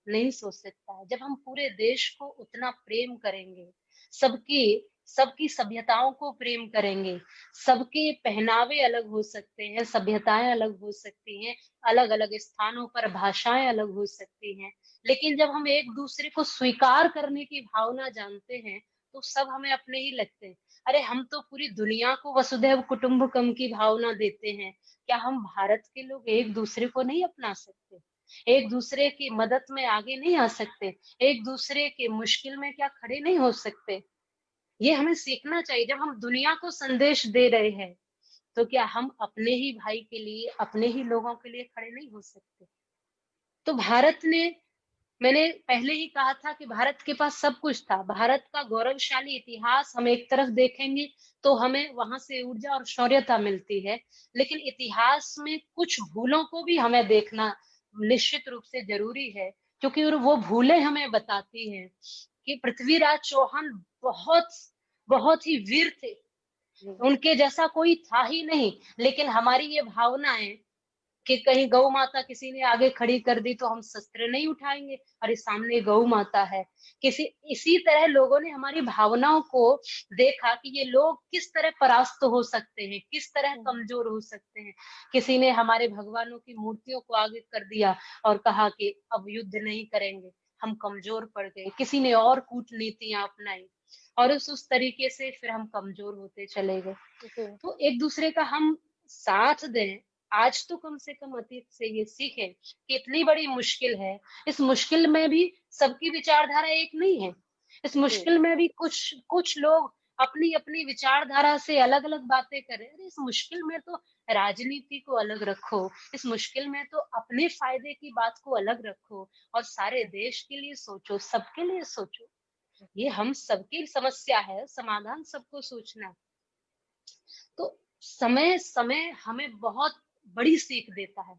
नहीं सोच सकता है। जब हम पूरे देश को उतना प्रेम करेंगे, सबकी सबकी सभ्यताओं को प्रेम करेंगे, सबके पहनावे अलग हो सकते हैं, सभ्यताएं अलग हो सकती हैं, अलग अलग स्थानों पर भाषाएं अलग हो सकती हैं, लेकिन जब हम एक दूसरे को स्वीकार करने की भावना जानते हैं, तो सब हमें अपने ही लगते हैं। अरे हम तो पूरी दुनिया को वसुधैव कुटुंबकम की भावना देते हैं, क्या हम भारत के लोग एक दूसरे को नहीं अपना सकते? एक दूसरे की मदद में आगे नहीं आ सकते? एक दूसरे के मुश्किल में क्या खड़े नहीं हो सकते? ये हमें सीखना चाहिए। जब हम दुनिया को संदेश दे रहे हैं, तो क्या हम अपने ही भाई के लिए, अपने ही लोगों के लिए खड़े नहीं हो सकते? तो भारत ने, मैंने पहले ही कहा था कि भारत के पास सब कुछ था। भारत का गौरवशाली इतिहास हम एक तरफ देखेंगे तो हमें वहां से ऊर्जा और शौर्यता मिलती है, लेकिन इतिहास में कुछ भूलों को भी हमें देखना निश्चित रूप से जरूरी है, क्योंकि वो भूलें हमें बताती हैं कि पृथ्वीराज चौहान बहुत बहुत ही वीर थे।
जी,
उनके जैसा कोई था ही नहीं, लेकिन हमारी ये भावना है कि कहीं गौ माता किसी ने आगे खड़ी कर दी तो हम शस्त्र नहीं उठाएंगे, अरे सामने गौ माता है। किसी इसी तरह लोगों ने हमारी भावनाओं को देखा कि ये लोग किस तरह परास्त हो सकते हैं, किस तरह
हुँ,
कमजोर हो सकते हैं। किसी ने हमारे भगवानों की मूर्तियों को आगे कर दिया और कहा कि अब युद्ध नहीं करेंगे, हम कमजोर पड़ गए। किसी ने और कूटनीतियां अपनाई और उस तरीके से फिर हम कमजोर होते चले गए।
जी,
तो एक दूसरे का हम साथ दें। आज तो कम से कम अतीत से ये सीखें कि इतनी बड़ी मुश्किल है, इस मुश्किल में भी सबकी विचारधारा एक नहीं है। इस
जी,
मुश्किल में भी कुछ कुछ लोग अपनी अपनी विचारधारा से अलग अलग बातें कर रहे हैं। अरे इस मुश्किल में तो राजनीति को अलग रखो, इस मुश्किल में तो अपने फायदे की बात को अलग रखो और सारे
हुँ,
देश के लिए सोचो, सबके लिए सोचो। ये हम सबकी समस्या है, समाधान सबको सोचना है। तो समय समय हमें बहुत बड़ी सीख देता है।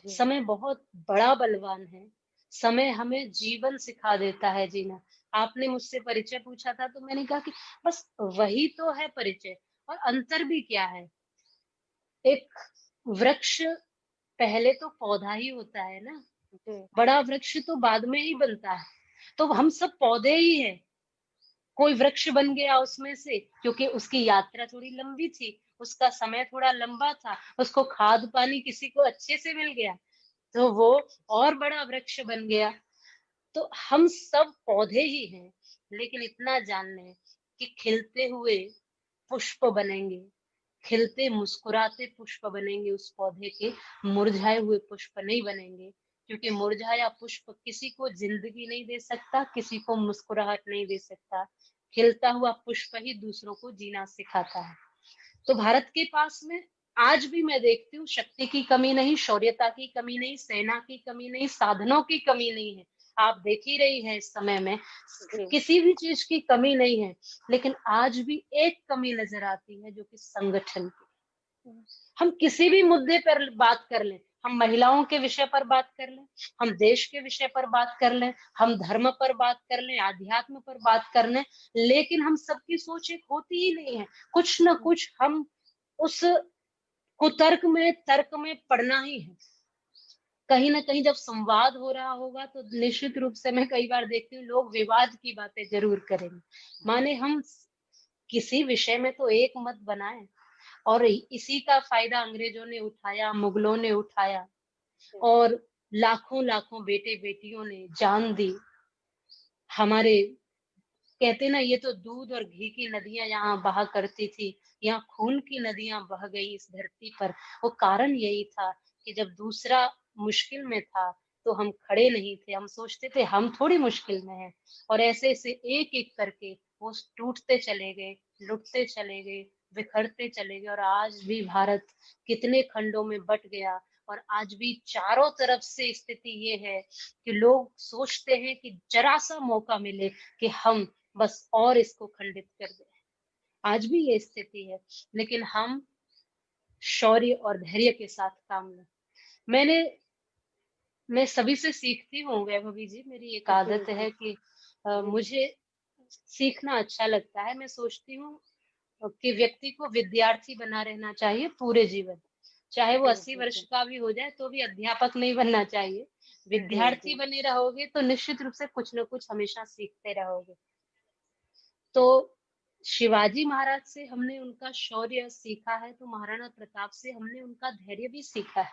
जी,
समय बहुत बड़ा बलवान है। समय हमें जीवन सिखा देता है जीना। आपने मुझसे परिचय पूछा था तो मैंने कहा कि बस वही तो है परिचय। और अंतर भी क्या है? एक वृक्ष पहले तो पौधा ही होता है ना,
जी,
बड़ा वृक्ष तो बाद में ही बनता है। तो हम सब पौधे ही हैं। कोई वृक्ष बन गया उसमें से, क्योंकि उसकी यात्रा थोड़ी लंबी थी, उसका समय थोड़ा लंबा था, उसको खाद पानी किसी को अच्छे से मिल गया, तो वो और बड़ा वृक्ष बन गया। तो हम सब पौधे ही हैं, लेकिन इतना जान लें कि खिलते हुए पुष्प बनेंगे, खिलते मुस्कुराते पुष्प बनेंगे उस पौधे के, मुरझाए हुए पुष्प नहीं बनेंगे। क्योंकि मुरझाया पुष्प किसी को जिंदगी नहीं दे सकता, किसी को मुस्कुराहट नहीं दे सकता। खिलता हुआ पुष्प ही दूसरों को जीना सिखाता है। तो भारत के पास में आज भी मैं देखती हूँ शक्ति की कमी नहीं, शौर्यता की कमी नहीं, सेना की कमी नहीं, साधनों की कमी नहीं है। आप देख ही रही हैं इस समय में
जी,
किसी भी चीज की कमी नहीं है। लेकिन आज भी एक कमी नजर आती है, जो कि संगठन की।
हुँ,
हम किसी भी मुद्दे पर बात कर लें, हम महिलाओं के विषय पर बात कर लें, हम देश के विषय पर बात कर लें, हम धर्म पर बात कर लें, आध्यात्म पर बात कर लें, लेकिन हम सबकी सोच एक होती ही नहीं है। कुछ ना
हुँ,
कुछ हम उस कुतर्क में, तर्क में पड़ना ही है। कहीं न कहीं जब संवाद हो रहा होगा तो निश्चित रूप से मैं कई बार देखती हूँ लोग विवाद की बातें ज़रूर करेंगे। माने हम किसी विषय में तो एक मत बनाएँ। और इसी का फ़ायदा अंग्रेज़ों ने उठाया, मुगलों ने उठाया
जी,
और लाखों-लाखों बेटे-बेटियों ने जान दी। हमारे कहते ना, ये तो दूध और घी की नदियाँ यहाँ बहा करती थी, यहाँ खून की नदियाँ बह गई इस धरती पर। वो कारण यही था कि जब दूसरा मुश्किल में था, तो हम खड़े नहीं थे, हम सोचते थे हम थोड़ी मुश्किल में हैं। और ऐसे-ऐसे एक-एक करके वो टूटते चले गए, लुटते चले गए, बिखरते चले गए और आज भी भारत कितने खंडों में बँट गया। और आज भी चारों तरफ से स्थिति ये है कि लोग सोचते हैं कि ज़रा-सा मौका मिले कि हम बस और इसको खंडित कर दें। आज भी ये स्थिति है, लेकिन हम शौर्य और धैर्य के साथ काम लें। मैंने मैं सभी से सीखती हूँ वैभवी जी, मेरी एक
जी,
आदत
जी,
है कि
जी,
मुझे सीखना अच्छा लगता है। मैं सोचती हूँ कि व्यक्ति को विद्यार्थी बना रहना चाहिए पूरे जीवन। चाहे वो
जी,
80
जी,
वर्ष
जी,
का भी हो जाए तो भी अध्यापक नहीं बनना चाहिए।
जी,
विद्यार्थी
जी,
बने रहोगे तो निश्चित रूप से कुछ न कुछ हमेशा सीखते रहोगे। तो शिवाजी महाराज से हमने उनका शौर्य सीखा है, तो महाराणा प्रताप से हमने उनका धैर्य भी सीखा है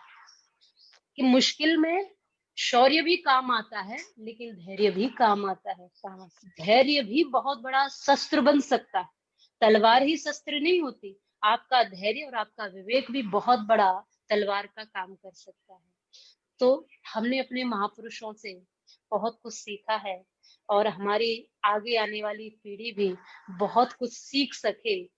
कि मुश्किल में शौर्य भी काम आता है, लेकिन धैर्य भी काम आता है।
समझ
धैर्य भी बहुत बड़ा शस्त्र बन सकता है। तलवार
जी,
ही शस्त्र नहीं होती। आपका धैर्य और आपका विवेक भी बहुत बड़ा तलवार का काम कर सकता है। तो हमने अपने महापुरुषों से बहुत कुछ सीखा है और हमारी आगे आने वाली पीढ़ी भी बहुत कुछ सीख सके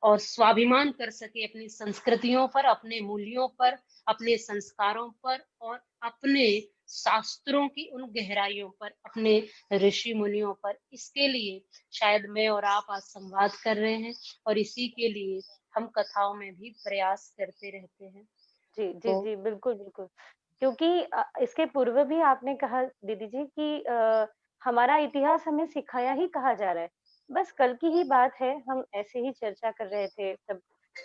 और स्वाभिमान कर सके अपनी संस्कृतियों पर, अपने मूल्यों पर, अपने संस्कारों पर और अपने शास्त्रों की उन गहराइयों पर, अपने ऋषि मुनियों पर। इसके लिए शायद मैं और आप आज संवाद कर रहे हैं और इसी के लिए हम कथाओं में भी प्रयास करते रहते हैं।
जी, जी,
तो
जी, बिल्कुल, बिल्कुल। क्योंकि इसके पूर्व भी आपने कहा दीदी जी कि हमारा इतिहास हमें सिखाया ही कहा जा रहा है। बस कल की ही बात है, हम ऐसे ही चर्चा कर रहे थे तब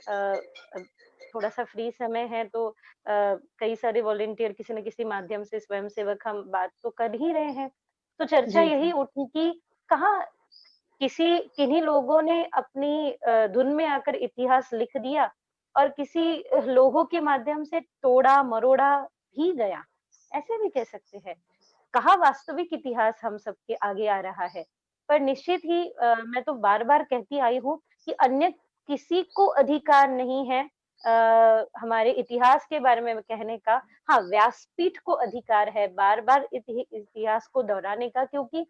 अ, अब थोड़ा-सा फ्री समय है तो कई सारे वॉलंटियर किसी न किसी माध्यम से स्वयंसेवक हम बात तो कर ही रहे हैं। तो चर्चा
जी,
यही
जी।
उठी कि कहाँ किन्हीं लोगों ने अपनी धुन में आकर इतिहास लिख दिया और किसी लोगों के माध्यम से तोड़ा-मरोड़ा भी गया, ऐसे भी कह सकते हैं। कहाँ वास्तविक इतिहास हम सबके आगे आ रहा है। पर निश्चित ही मैं तो बार-बार कहती आई हूँ कि अन्य किसी को अधिकार नहीं है हमारे इतिहास के बारे में कहने का। हाँ, व्यासपीठ को अधिकार है बार-बार इतिहास को दोहराने का क्योंकि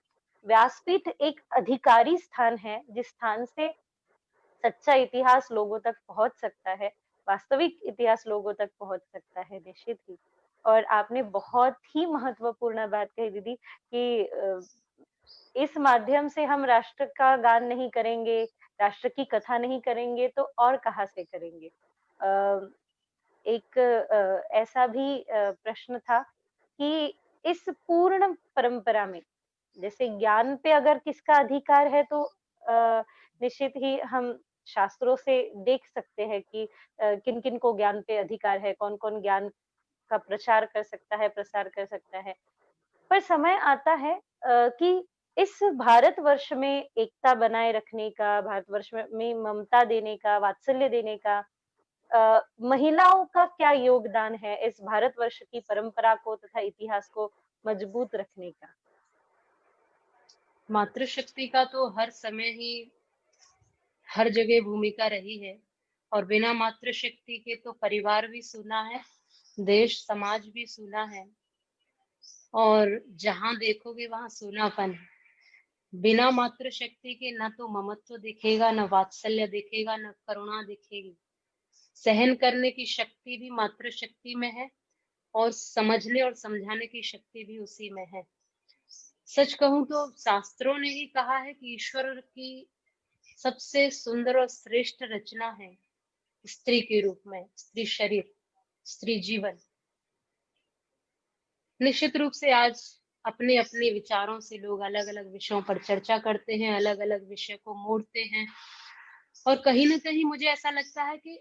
व्यासपीठ एक अधिकारी स्थान है, जिस स्थान से सच्चा इतिहास लोगों तक पहुँच सकता है, वास्तविक इतिहास लोगों तक पहुँच सकता है, निश्चित ही। और आपने बहुत ही महत्वपूर्ण बात कही दीदी कि इस माध्यम से हम राष्ट्र का गान नहीं करेंगे, राष्ट्र की कथा नहीं करेंगे, तो और कहाँ से करेंगे? एक ऐसा भी प्रश्न था कि इस पूर्ण परंपरा में जैसे ज्ञान पे अगर किसका अधिकार है तो निश्चित ही हम शास्त्रों से देख सकते हैं कि किन-किन को ज्ञान पे अधिकार है, कौन-कौन ज्ञान का प्रचार कर सकता है, प्रसार कर सकता है। पर समय आता है कि इस भारतवर्ष में एकता बनाए रखने का, भारतवर्ष में ममता देने का, वात्सल्य देने का महिलाओं का क्या योगदान है इस भारतवर्ष की परंपरा को तथा इतिहास को मजबूत रखने का?
मातृशक्ति का तो हर समय ही हर जगह भूमिका रही है और बिना मातृशक्ति के तो परिवार भी सूना है, देश समाज भी सूना है और जहां देखोगे वहां सूनापन है। बिना मातृशक्ति के न तो ममत्व दिखेगा, न वात्सल्य दिखेगा, न करुणा दिखेगी। सहन करने की शक्ति भी मातृशक्ति में है और समझने और समझाने की शक्ति भी उसी में है। सच कहूं तो शास्त्रों ने ही कहा है कि ईश्वर की सबसे सुंदर और श्रेष्ठ रचना है स्त्री के रूप में, स्त्री शरीर, स्त्री जीवन। निश्चित रूप से आज अपने अपने विचारों से लोग अलग अलग विषयों पर चर्चा करते हैं, अलग अलग विषय को मोड़ते हैं और कहीं ना कहीं मुझे ऐसा लगता है कि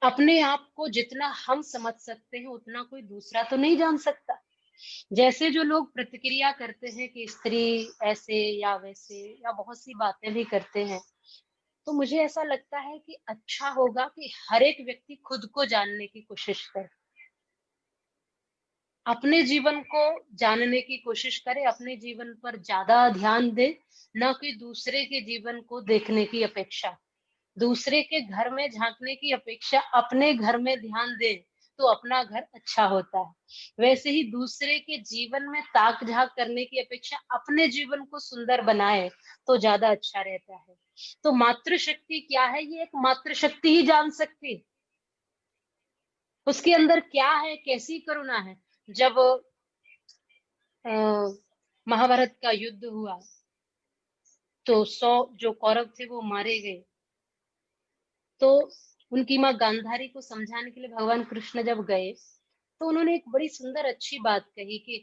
अपने आप को जितना हम समझ सकते हैं उतना कोई दूसरा तो नहीं जान सकता। जैसे जो लोग प्रतिक्रिया करते हैं कि स्त्री ऐसे या वैसे या बहुत सी बातें भी करते हैं, तो मुझे ऐसा लगता है कि अच्छा होगा कि हर एक व्यक्ति खुद को जानने की कोशिश करे, अपने जीवन को जानने की कोशिश करे, अपने जीवन पर ज्यादा ध्यान दे, न कि दूसरे के जीवन को देखने की अपेक्षा। दूसरे के घर में झांकने की अपेक्षा अपने घर में ध्यान दे तो अपना घर अच्छा होता है। वैसे ही दूसरे के जीवन में ताक झांक करने की अपेक्षा अपने जीवन को सुंदर बनाए तो ज्यादा अच्छा रहता है। तो मातृशक्ति क्या है, ये एक मातृशक्ति ही जान सकती है। उसके अंदर क्या है, कैसी करुणा है। जब अ, महाभारत का युद्ध हुआ तो 100 जो कौरव थे वो मारे गए, तो उनकी माँ गांधारी को समझाने के लिए भगवान कृष्ण जब गए तो उन्होंने एक बड़ी सुंदर अच्छी बात कही कि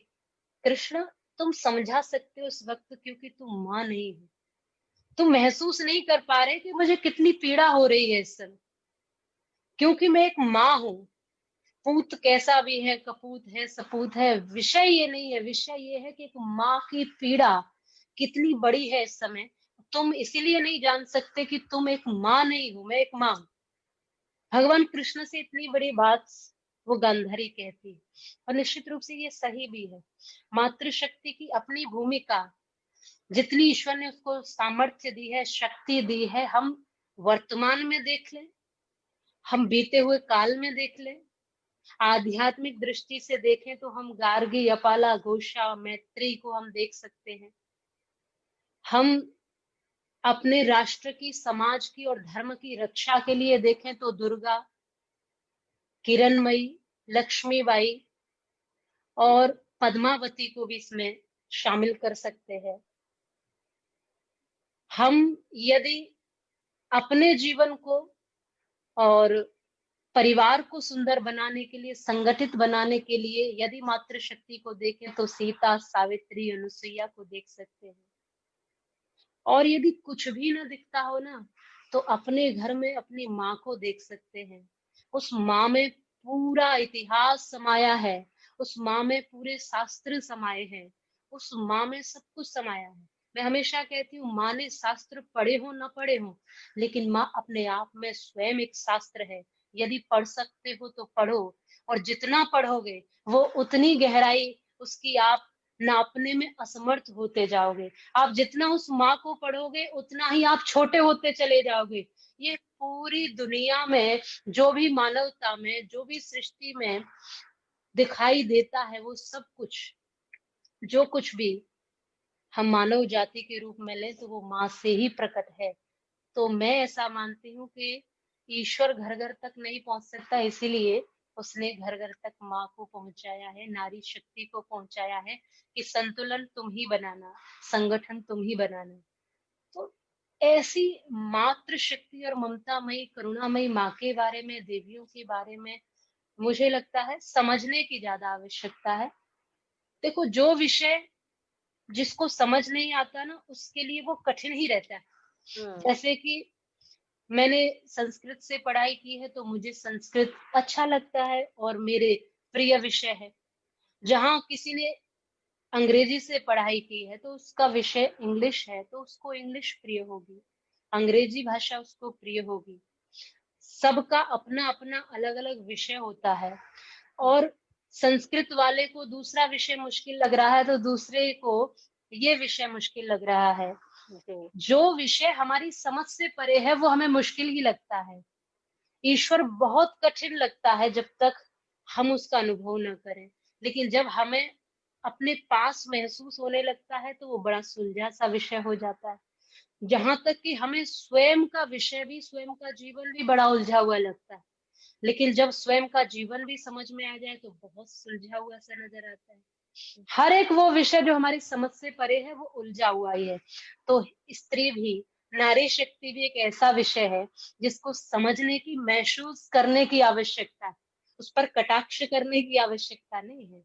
कृष्ण, तुम समझा सकते हो उस वक्त क्योंकि तुम माँ नहीं हो। तुम महसूस नहीं कर पा रहे कि मुझे कितनी पीड़ा हो रही है इस समय, क्योंकि मैं एक माँ हूँ। पूत कैसा भी है, कपूत है, सपूत है, विषय ये नहीं है। विषय ये है कि एक माँ की पीड़ा कितनी बड़ी है इस समय। तुम इसीलिए नहीं जान सकते कि तुम एक माँ नहीं हो, मैं एक माँ हूं। भगवान कृष्ण से इतनी बड़ी बात वो गांधारी कहती है और निश्चित रूप से ये सही भी है। मातृशक्ति की अपनी भूमिका, जितनी ईश्वर ने उसको सामर्थ्य दी है, शक्ति दी है, हम वर्तमान में देख लें, हम बीते हुए काल में देख लें, आध्यात्मिक दृष्टि से देखें तो हम गार्गी, अपाला, घोषा, मैत्री को हम देख सकते हैं। हम अपने राष्ट्र की, समाज की और धर्म की रक्षा के लिए देखें तो दुर्गा, किरणमयी, लक्ष्मीबाई और पद्मावती को भी इसमें शामिल कर सकते हैं। हम यदि अपने जीवन को और परिवार को सुंदर बनाने के लिए, संगठित बनाने के लिए यदि मातृशक्ति को देखें तो सीता, सावित्री, अनुसुईया को देख सकते हैं। और यदि कुछ भी ना दिखता हो ना, तो अपने घर में अपनी माँ को देख सकते हैं। उस माँ में पूरा इतिहास समाया है, उस माँ में पूरे शास्त्र समाये हैं, उस माँ में सब कुछ समाया है। मैं हमेशा कहती हूँ, माँ ने शास्त्र पढ़े हो ना पढ़े हो, लेकिन माँ अपने आप में स्वयं एक शास्त्र है। यदि पढ़ सकते हो तो पढ़ो, और जितना पढ़ोगे वो उतनी गहराई उसकी आप नापने में असमर्थ होते जाओगे। आप जितना उस माँ को पढ़ोगे उतना ही आप छोटे होते चले जाओगे। ये पूरी दुनिया में जो भी मानवता में, जो भी सृष्टि में दिखाई देता है, वो सब कुछ, जो कुछ भी हम मानव जाति के रूप में लें तो वो माँ से ही प्रकट है। तो मैं ऐसा मानती हूँ कि ईश्वर घर घर तक नहीं पहुंच सकता, इसीलिए उसने घर घर तक माँ को पहुंचाया है, नारी शक्ति को पहुंचाया है कि संतुलन तुम ही बनाना, संगठन तुम ही बनाना। तो ऐसी मातृ शक्ति और ममतामयी, करुणामयी माँ के बारे में, देवियों के बारे में मुझे लगता है समझने की ज्यादा आवश्यकता है। देखो, जो विषय जिसको समझ नहीं आता ना, उसके लिए वो कठिन ही रहता है। जैसे कि मैंने संस्कृत से पढ़ाई की है, तो मुझे संस्कृत अच्छा लगता है और मेरे प्रिय विषय है। जहाँ किसी ने अंग्रेजी से पढ़ाई की है तो उसका विषय इंग्लिश है, तो उसको इंग्लिश प्रिय होगी, अंग्रेजी भाषा उसको प्रिय होगी। सबका अपना अपना अलग अलग विषय होता है। और संस्कृत वाले को दूसरा विषय मुश्किल लग रहा है तो दूसरे को ये विषय मुश्किल लग रहा है। जो विषय हमारी समझ से परे है वो हमें मुश्किल ही लगता है। ईश्वर बहुत कठिन लगता है जब तक हम उसका अनुभव न करें, लेकिन जब हमें अपने पास महसूस होने लगता है तो वो बड़ा सुलझा सा विषय हो जाता है। जहां तक कि हमें स्वयं का विषय भी, स्वयं का जीवन भी बड़ा उलझा हुआ लगता है, लेकिन जब स्वयं का जीवन भी समझ में आ जाए तो बहुत सुलझा हुआ सा नजर आता है। हर एक वो विषय जो हमारी समझ से परे है वो उलझा हुआ ही है। तो स्त्री भी, नारी शक्ति भी एक ऐसा विषय है जिसको समझने की, महसूस करने की आवश्यकता है। उस पर कटाक्ष करने की आवश्यकता नहीं है,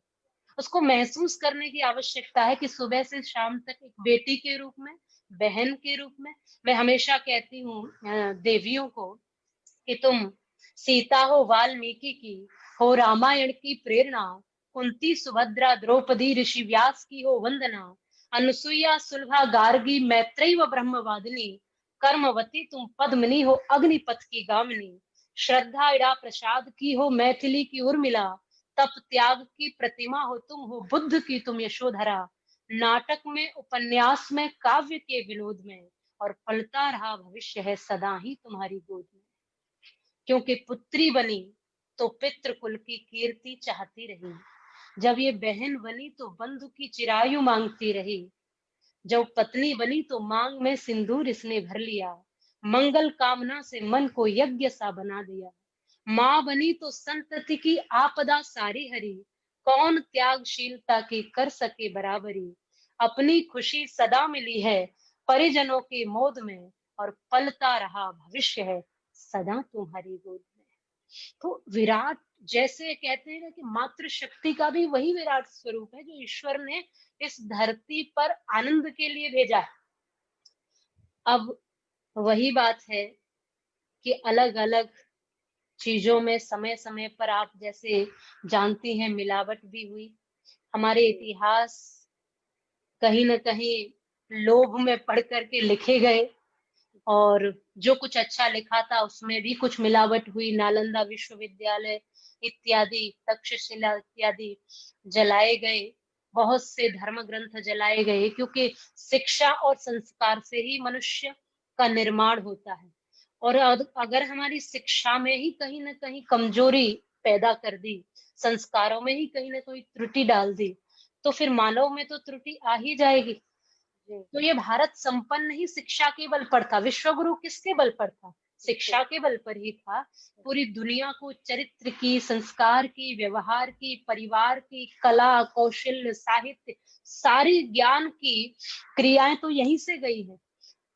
उसको महसूस करने की आवश्यकता है कि सुबह से शाम तक एक बेटी के रूप में, बहन के रूप में। मैं हमेशा कहती हूँ देवियों को कि तुम सीता हो वाल्मीकि की, हो रामायण की प्रेरणा, कुंती सुभद्रा द्रौपदी ऋषि व्यास की हो वंदना, अनुसुईया सुलभा गार्गी मैत्रेयी व ब्रह्मवादिनी, कर्मवती तुम पद्मिनी हो अग्निपथ की गामिनी, श्रद्धा इड़ा प्रसाद की हो मैथिली की उर्मिला, तप त्याग की प्रतिमा हो तुम, हो बुद्ध की तुम यशोधरा, नाटक में, उपन्यास में, काव्य के विनोद में, और पलता रहा भविष्य है सदा ही तुम्हारी गोद में। क्योंकि पुत्री बनी तो पितृ कुल की कीर्ति चाहती रही, जब ये बहन बनी तो बंधु की चिरायु मांगती रही, जब पत्नी बनी तो मांग में सिंदूर इसने भर लिया, मंगल कामना से मन को यज्ञ सा बना दिया, माँ बनी तो संतति की आपदा सारी हरी, कौन त्यागशीलता की कर सके बराबरी, अपनी खुशी सदा मिली है परिजनों के मोद में, और पलता रहा भविष्य है सदा तुम्हारी गोद में। तो विराट, जैसे कहते हैं ना कि मातृ शक्ति का भी वही विराट स्वरूप है जो ईश्वर ने इस धरती पर आनंद के लिए भेजा है। अब वही बात है कि अलग अलग चीजों में समय समय पर, आप जैसे जानती हैं, मिलावट भी हुई। हमारे इतिहास कहीं न कहीं लोभ में पढ़ करके लिखे गए, और जो कुछ अच्छा लिखा था उसमें भी कुछ मिलावट हुई। नालंदा विश्वविद्यालय इत्यादि, तक्षशिला इत्यादि जलाए गए, बहुत से धर्म ग्रंथ जलाए गए, क्योंकि शिक्षा और संस्कार से ही मनुष्य का निर्माण होता है। और अगर हमारी शिक्षा में ही कहीं ना कहीं कमजोरी पैदा कर दी, संस्कारों में ही कहीं ना कहीं त्रुटि डाल दी, तो फिर मानव में तो त्रुटि आ ही जाएगी। तो ये भारत संपन्न ही शिक्षा के बल पर था। विश्वगुरु किसके बल पर था? शिक्षा के बल पर ही था। पूरी दुनिया को चरित्र की, संस्कार की, व्यवहार की, परिवार की, कला, कौशल, साहित्य, सारी ज्ञान की क्रियाएं तो यहीं से गई है।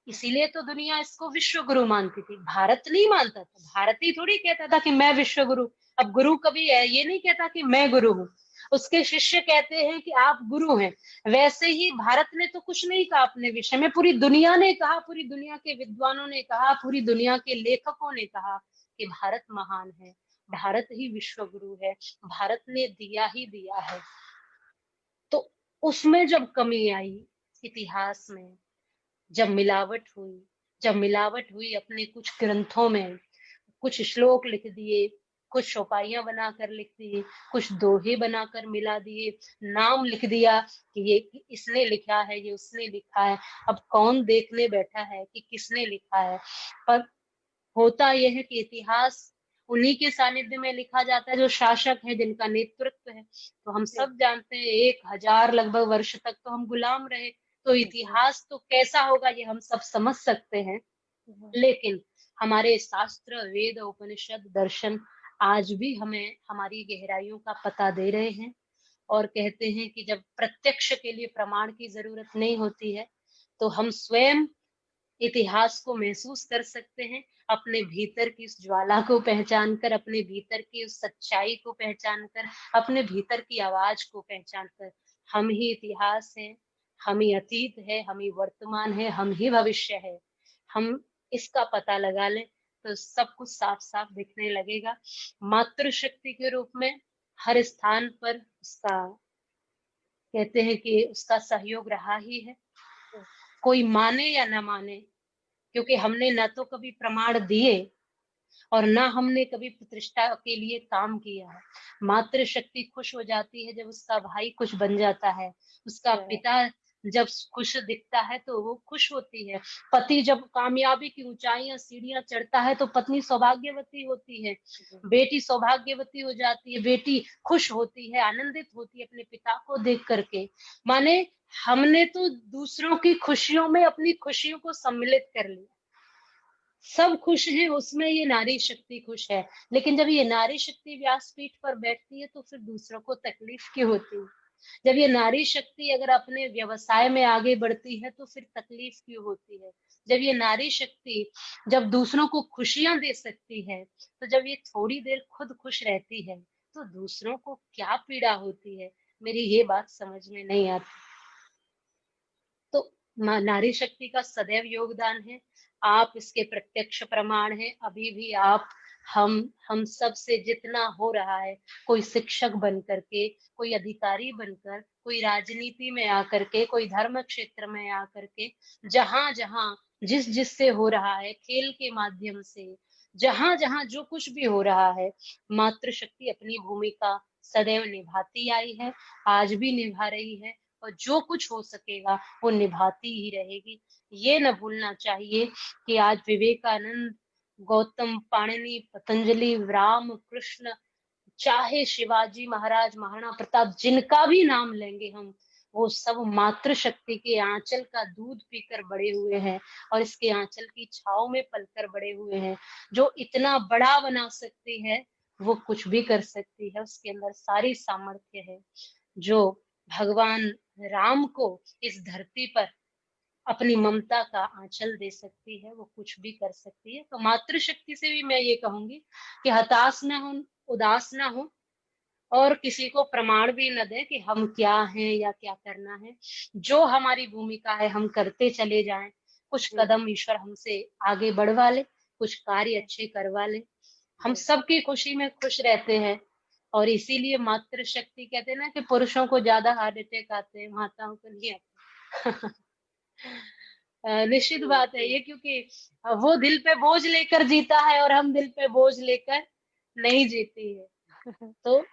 इसीलिए तो दुनिया इसको विश्व गुरु मानती थी, भारत नहीं मानता था। भारत ही थोड़ी कहता था कि मैं विश्व गुरु। अब गुरु कभी है ये नहीं कहता कि मैं गुरु हूँ, उसके शिष्य कहते हैं कि आप गुरु हैं। वैसे ही भारत ने तो कुछ नहीं कहा अपने विषय में, पूरी दुनिया ने कहा, पूरी दुनिया के विद्वानों ने कहा, पूरी दुनिया के लेखकों ने कहा कि भारत महान है, भारत ही विश्व गुरु है, भारत ने दिया ही दिया है। तो उसमें जब कमी आई इतिहास में, जब मिलावट हुई, अपने कुछ ग्रंथों में कुछ श्लोक लिख दिए, कुछ चौपाइयां बनाकर लिख दी, कुछ दोहे बनाकर मिला दिए, नाम लिख दिया कि ये इसने लिखा है, ये उसने लिखा है। अब कौन देखने बैठा है कि किसने लिखा है। पर होता यह है कि इतिहास उन्हीं के सानिध्य में लिखा जाता है जो शासक है, जिनका नेतृत्व है। तो हम
जी,
सब जानते हैं 1000 लगभग वर्ष तक तो हम गुलाम रहे, तो
जी,
इतिहास तो कैसा होगा ये हम सब समझ सकते हैं।
जी,
लेकिन हमारे शास्त्र, वेद, उपनिषद, दर्शन आज भी हमें हमारी गहराइयों का पता दे रहे हैं, और कहते हैं कि जब प्रत्यक्ष के लिए प्रमाण की जरूरत नहीं होती है, तो हम स्वयं इतिहास को महसूस कर सकते हैं, अपने भीतर की उस ज्वाला को पहचान कर, अपने भीतर की उस सच्चाई को पहचान कर, अपने भीतर की आवाज को पहचान कर। हम ही इतिहास है, हम ही अतीत है, हम ही वर्तमान है, हम ही भविष्य है। हम इसका पता लगा लें तो सब कुछ साफ साफ दिखने लगेगा। मातृशक्ति के रूप में हर स्थान पर उसका, कहते हैं कि उसका सहयोग रहा ही है, कोई माने या न माने, क्योंकि हमने न तो कभी प्रमाण दिए और ना हमने कभी प्रतिष्ठा के लिए काम किया है। मातृशक्ति खुश हो जाती है जब उसका भाई कुछ बन जाता है, उसका
right,
पिता जब खुश दिखता है तो वो खुश होती है, पति जब कामयाबी की ऊंचाइयां सीढ़ियां चढ़ता है तो पत्नी सौभाग्यवती होती है,
जी,
बेटी सौभाग्यवती हो जाती है, बेटी खुश होती है, आनंदित होती है अपने पिता को देख करके। माने हमने तो दूसरों की खुशियों में अपनी खुशियों को सम्मिलित कर लिया। सब खुश हैं उसमें, ये नारी शक्ति खुश है। लेकिन जब ये नारी शक्ति व्यासपीठ पर बैठती है तो फिर दूसरों को तकलीफ क्यों होती है। जब ये नारी शक्ति अगर अपने व्यवसाय में आगे बढ़ती है तो फिर तकलीफ क्यों होती है। जब ये नारी शक्ति जब दूसरों को खुशियां दे सकती है, तो जब ये थोड़ी देर खुद खुश रहती है तो दूसरों को क्या पीड़ा होती है। मेरी ये बात समझ में नहीं आती। तो नारी शक्ति का सदैव योगदान है, आप इसके प्रत्यक्ष प्रमाण हैं। अभी भी आप, हम सब से जितना हो रहा है, कोई शिक्षक बन करके, कोई अधिकारी बनकर, कोई राजनीति में आकर के, कोई धर्म क्षेत्र में आकर के, जहां जहां जिस जिससे हो रहा है, खेल के माध्यम से, जहां जहां जो कुछ भी हो रहा है, मातृशक्ति अपनी भूमिका सदैव निभाती आई है, आज भी निभा रही है, और जो कुछ हो सकेगा वो निभाती ही रहेगी। ये न भूलना चाहिए कि आज विवेकानंद, गौतम पाणिनि, पतंजलि, राम कृष्ण, चाहे शिवाजी महाराज, महाराणा प्रताप, जिनका भी नाम लेंगे हम, वो सब मातृशक्ति के आंचल का दूध पीकर बड़े हुए हैं, और इसके आंचल की छाव में पलकर बड़े हुए हैं। जो इतना बड़ा बना सकती है वो कुछ भी कर सकती है, उसके अंदर सारी सामर्थ्य है। जो भगवान राम को इस धरती पर अपनी ममता का आंचल दे सकती है, वो कुछ भी कर सकती है। तो मातृशक्ति से भी मैं ये कहूंगी कि हताश ना हो, उदास ना हो, और किसी को प्रमाण भी न दे कि हम क्या हैं या क्या करना है। जो हमारी भूमिका है हम करते चले जाएं, कुछ
जी,
कदम ईश्वर हमसे आगे बढ़वा ले, कुछ कार्य अच्छे करवा ले। हम
जी,
सबकी खुशी में खुश रहते हैं, और इसीलिए मातृशक्ति कहते हैं ना कि पुरुषों को ज्यादा हार्ट अटैक आते हैं, माताओं को नहीं आते। निश्चित
जी,
बात है ये, क्योंकि वो दिल पे बोझ लेकर जीता है और हम दिल पे बोझ लेकर नहीं जीती है। तो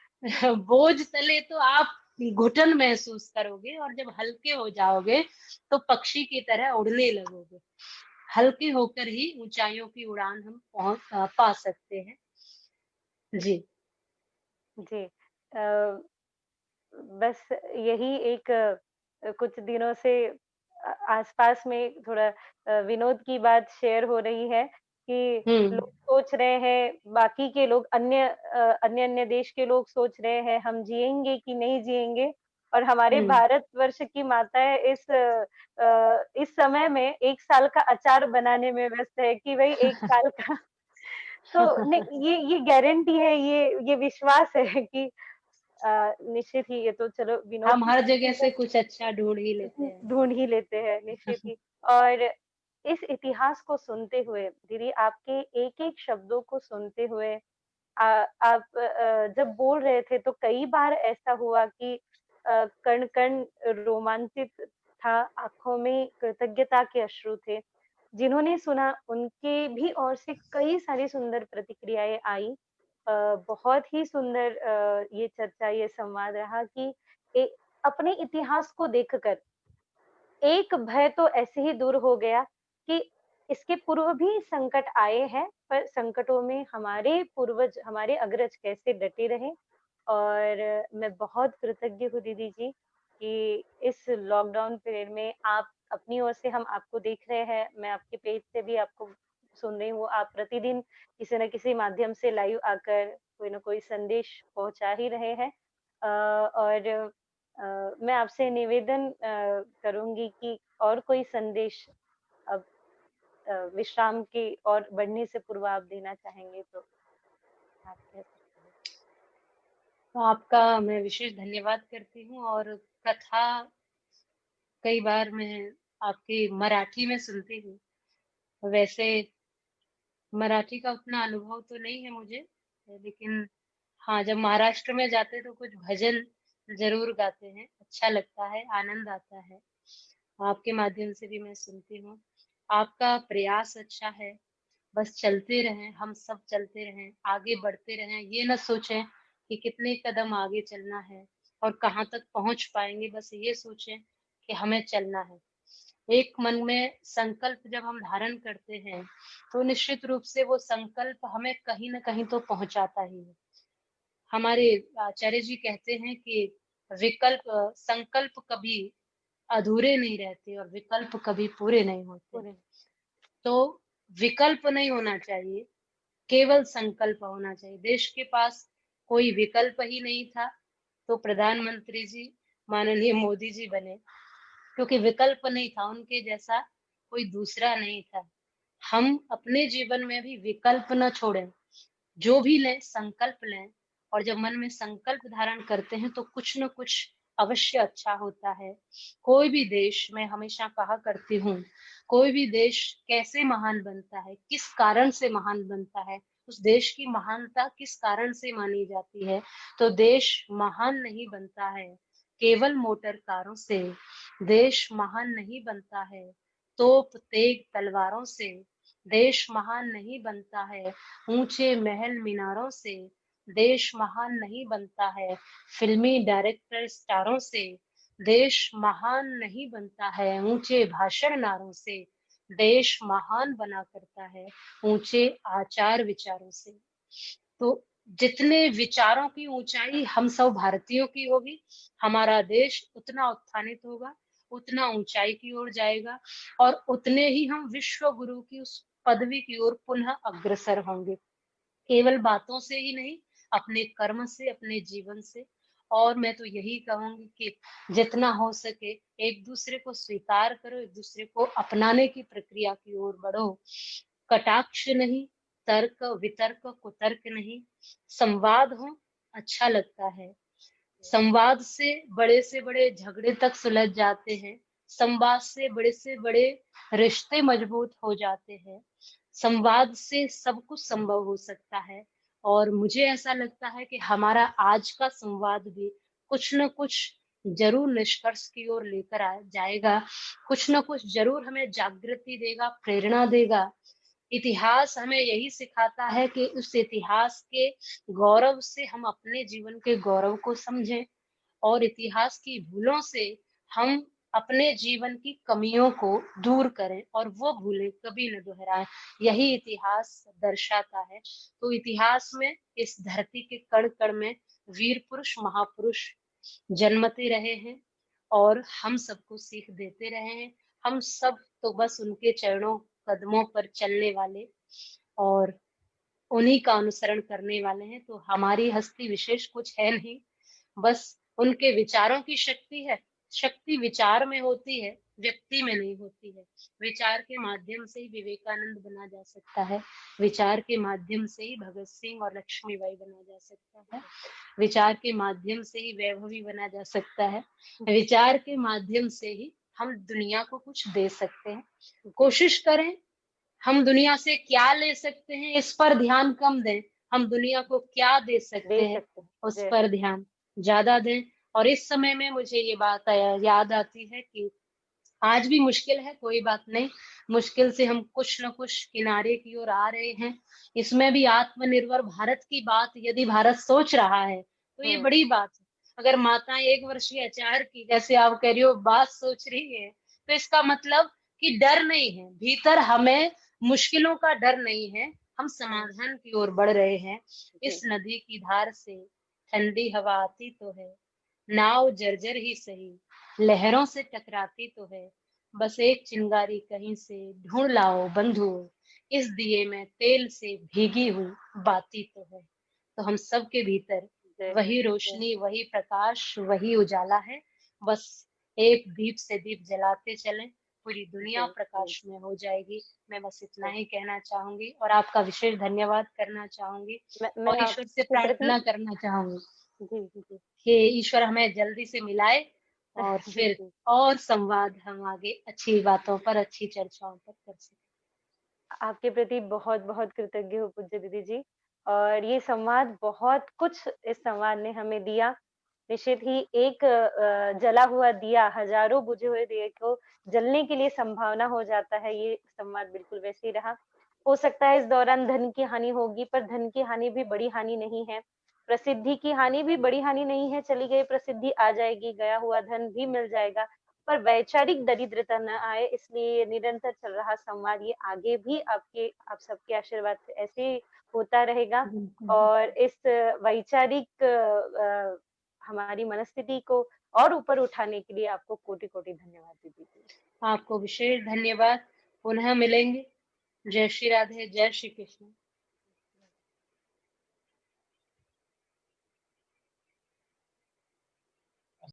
बोझ तले तो आप घुटन महसूस करोगे, और जब हल्के हो जाओगे तो पक्षी की तरह उड़ने लगोगे। हल्के होकर ही ऊंचाइयों की उड़ान हम पा सकते हैं। जी।
जी। बस यही एक कुछ दिनों से आसपास में थोड़ा विनोद की बात शेयर हो रही है कि
हम्म।
लोग सोच रहे हैं, बाकी के लोग अन्य अन्य देश के लोग सोच रहे हैं हम जिएंगे कि नहीं जिएंगे। और हमारे भारतवर्ष की माताएं इस समय में 1 साल का अचार बनाने में व्यस्त है कि भाई 1 साल का तो नहीं, ये गारंटी है, ये विश्वास है कि निश्चित ही ये तो चलो विनोद
हम
की
हर जगह
बात है,
से कुछ अच्छा ढूंढ ही लेते हैं।
ढूँढ ही लेते हैं निश्चित ही। और इस इतिहास को सुनते हुए दीदी, आपके एक-एक शब्दों को सुनते हुए आप जब बोल रहे थे तो कई बार ऐसा हुआ कि कण-कण रोमांचित था, आँखों में कृतज्ञता के अश्रु थे। जिन्होंने सुना उनके भी ओर से कई सारी सुंदर प्रतिक्रियाएँ आई। बहुत ही सुंदर ये चर्चा, ये संवाद रहा कि ए अपने इतिहास को देखकर एक भय तो ऐसे ही दूर हो गया कि इसके पूर्व भी संकट आए हैं, पर संकटों में हमारे पूर्वज, हमारे अग्रज कैसे डटे रहे। और मैं बहुत कृतज्ञ हूँ दीदी जी कि इस लॉकडाउन पीरियड में आप अपनी ओर से, हम आपको देख रहे हैं, मैं आपके पेज से भी आपको सुन रही हूँ, आप प्रतिदिन किसी न किसी माध्यम से लाइव आकर कोई न कोई संदेश पहुँचा ही रहे हैं। और मैं आपसे निवेदन करूँगी कि और कोई संदेश अब विश्राम की ओर बढ़ने से पूर्व आप देना चाहेंगे तो आप कह सकते हैं।
तो आपका मैं विशेष धन्यवाद करती हूँ। और कथा कई बार मैं आपकी मराठी में सुनती हूँ। वैसे मराठी का उतना अनुभव तो नहीं है मुझे, लेकिन हाँ, जब महाराष्ट्र में जाते तो कुछ भजन जरूर गाते हैं, अच्छा लगता है, आनंद आता है। आपके माध्यम से भी मैं सुनती हूँ। आपका प्रयास अच्छा है, बस चलते रहें, हम सब चलते रहें, आगे बढ़ते रहें। ये ना सोचें कि कितने कदम आगे चलना है और कहाँ तक पहुंच पाएंगे, बस ये सोचें कि हमें चलना है। एक मन में संकल्प जब हम धारण करते हैं तो निश्चित रूप से वो संकल्प हमें कहीं ना कहीं तो पहुंचाता ही है। हमारे आचार्य जी कहते हैं कि विकल्प संकल्प कभी अधूरे नहीं रहते और विकल्प कभी पूरे नहीं होते।
पूरे
तो विकल्प नहीं होना चाहिए, केवल संकल्प होना चाहिए। देश के पास कोई विकल्प ही नहीं था तो प्रधानमंत्री जी माननीय मोदी जी बने, क्योंकि विकल्प नहीं था, उनके जैसा कोई दूसरा नहीं था। हम अपने जीवन में भी विकल्प न छोड़ें, जो भी लें संकल्प लें। और जब मन में संकल्प धारण करते हैं तो कुछ न कुछ अवश्य अच्छा होता है। कोई भी देश, मैं हमेशा कहा करती हूँ, कोई भी देश कैसे महान बनता है, किस कारण से महान बनता है, उस देश की महानता किस कारण से मानी जाती है, तो देश महान नहीं बनता है केवल मोटर कारों से। देश महान नहीं बनता है तोप तेग तलवारों से। देश महान नहीं बनता है ऊंचे महल मीनारों से। देश महान नहीं बनता है फिल्मी डायरेक्टर स्टारों से। देश महान नहीं बनता है ऊंचे भाषण नारों से। देश महान बना करता है ऊंचे आचार विचारों से। तो जितने विचारों की ऊंचाई हम सब भारतीयों की होगी, हमारा देश उतना उत्थानित होगा, उतना ऊंचाई की ओर जाएगा, और उतने ही हम विश्व गुरु की उस पदवी की ओर पुनः अग्रसर होंगे। केवल बातों से ही नहीं, अपने कर्म से, अपने जीवन से। और मैं तो यही कहूंगी कि जितना हो सके एक दूसरे को स्वीकार करो, एक दूसरे को अपनाने की प्रक्रिया की ओर बढ़ो। कटाक्ष नहीं, तर्क वितर्क कुतर्क नहीं, संवाद हो अच्छा लगता है। संवाद से बड़े झगड़े तक सुलझ जाते हैं। संवाद से बड़े रिश्ते मजबूत हो जाते हैं। संवाद से सब कुछ संभव हो सकता है। और मुझे ऐसा लगता है कि हमारा आज का संवाद भी कुछ न कुछ जरूर निष्कर्ष की ओर लेकर आ जाएगा, कुछ न कुछ जरूर हमें जागृति देगा, प्रेरणा देगा। इतिहास हमें यही सिखाता है कि उस इतिहास के गौरव से हम अपने जीवन के गौरव को समझें, और इतिहास की भूलों से हम अपने जीवन की कमियों को दूर करें और वो भूलें कभी न दोहराएं। यही इतिहास दर्शाता है। तो इतिहास में इस धरती के कण कण में वीर पुरुष महापुरुष जन्मते रहे हैं और हम सबको सीख देते रहे हैं। हम सब तो बस उनके चरणों कदमों पर चलने वाले और उन्हीं का अनुसरण करने वाले हैं। तो हमारी हस्ती विशेष कुछ है नहीं, बस उनके विचारों की शक्ति है। शक्ति विचार में होती है, व्यक्ति में नहीं होती है। विचार के माध्यम से ही विवेकानंद बना जा सकता है। विचार के माध्यम से ही भगत सिंह और लक्ष्मीबाई बना जा सकता है। विचार के माध्यम से ही वैभवी बना जा सकता है। विचार के माध्यम से ही हम दुनिया को कुछ दे सकते हैं। कोशिश करें, हम दुनिया से क्या ले सकते हैं इस पर ध्यान कम दें, हम दुनिया को क्या दे सकते
दे
हैं
सकते हैं।
उस
जय
पर
श्री
ध्यान ज्यादा दें। और इस समय में मुझे ये बात याद आती है कि आज भी मुश्किल है, कोई बात नहीं, मुश्किल से हम कुछ न कुछ किनारे की ओर आ रहे हैं। इसमें भी आत्मनिर्भर भारत की बात यदि भारत सोच रहा है तो ये
हम्म।
बड़ी बात है। अगर माताएं 1 वर्षीय अचार की, जैसे आप कह रही हो, बात सोच रही है, तो इसका मतलब कि डर नहीं है भीतर, हमें मुश्किलों का डर नहीं है, हम
हम्म।
समाधान की ओर बढ़ रहे हैं।
जी।
इस नदी की धार से ठंडी हवा आती तो है, नाव जर्जर ही सही, लहरों से टकराती तो है, बस एक चिंगारी कहीं से ढूंढ लाओ बंधु, इस दिए में तेल से भीगी हुई बाती तो है। तो हम सब के भीतर
जय हो।
वही
जय
रोशनी,
हो।
वही प्रकाश, वही उजाला है। बस एक दीप से दीप जलाते चलें, पूरी दुनिया
जी जी।
प्रकाश में हो जाएगी। मैं बस इतना
जी।
ही कहना चाहूंगी और आपका विशेष धन्यवाद करना चाहूंगी
मैं
और ईश्वर से
आपके प्रति।
प्रार्थना करना चाहूंगी
जी जी।
कि ईश्वर हमें जल्दी से मिलाए और फिर
जी।
और संवाद हम आगे अच्छी बातों पर, अच्छी चर्चाओं पर कर सकें।
आपके प्रति बहुत-बहुत कृतज्ञ हूँ पूज्य दीदी जी। और ये संवाद बहुत कुछ इस संवाद ने हमें दिया। निश्चित ही एक जला हुआ दिया हज़ारों बुझे हुए दिए को जलने के लिए संभावना हो जाता है, ये संवाद बिल्कुल वैसे ही रहा। हो सकता है इस दौरान धन की हानि होगी, पर धन की हानि भी बड़ी हानि नहीं है। प्रसिद्धि की हानि भी बड़ी हानि नहीं है, चली गई प्रसिद्धि आ जाएगी, गया हुआ धन भी मिल जाएगा। पर वैचारिक दरिद्रता न आए, इसलिए ये निरंतर चल रहा संवाद ये आगे भी आप सबके आशीर्वाद से ऐसे ही होता रहेगा।
बिल्कुल।
और इस वैचारिक हमारी मनस्थिति को और ऊपर उठाने के लिए आपको कोटि-कोटि धन्यवाद दीदी जी।
आपको विशेष धन्यवाद। पुनः मिलेंगे। जय श्री राधे, जय श्री कृष्ण।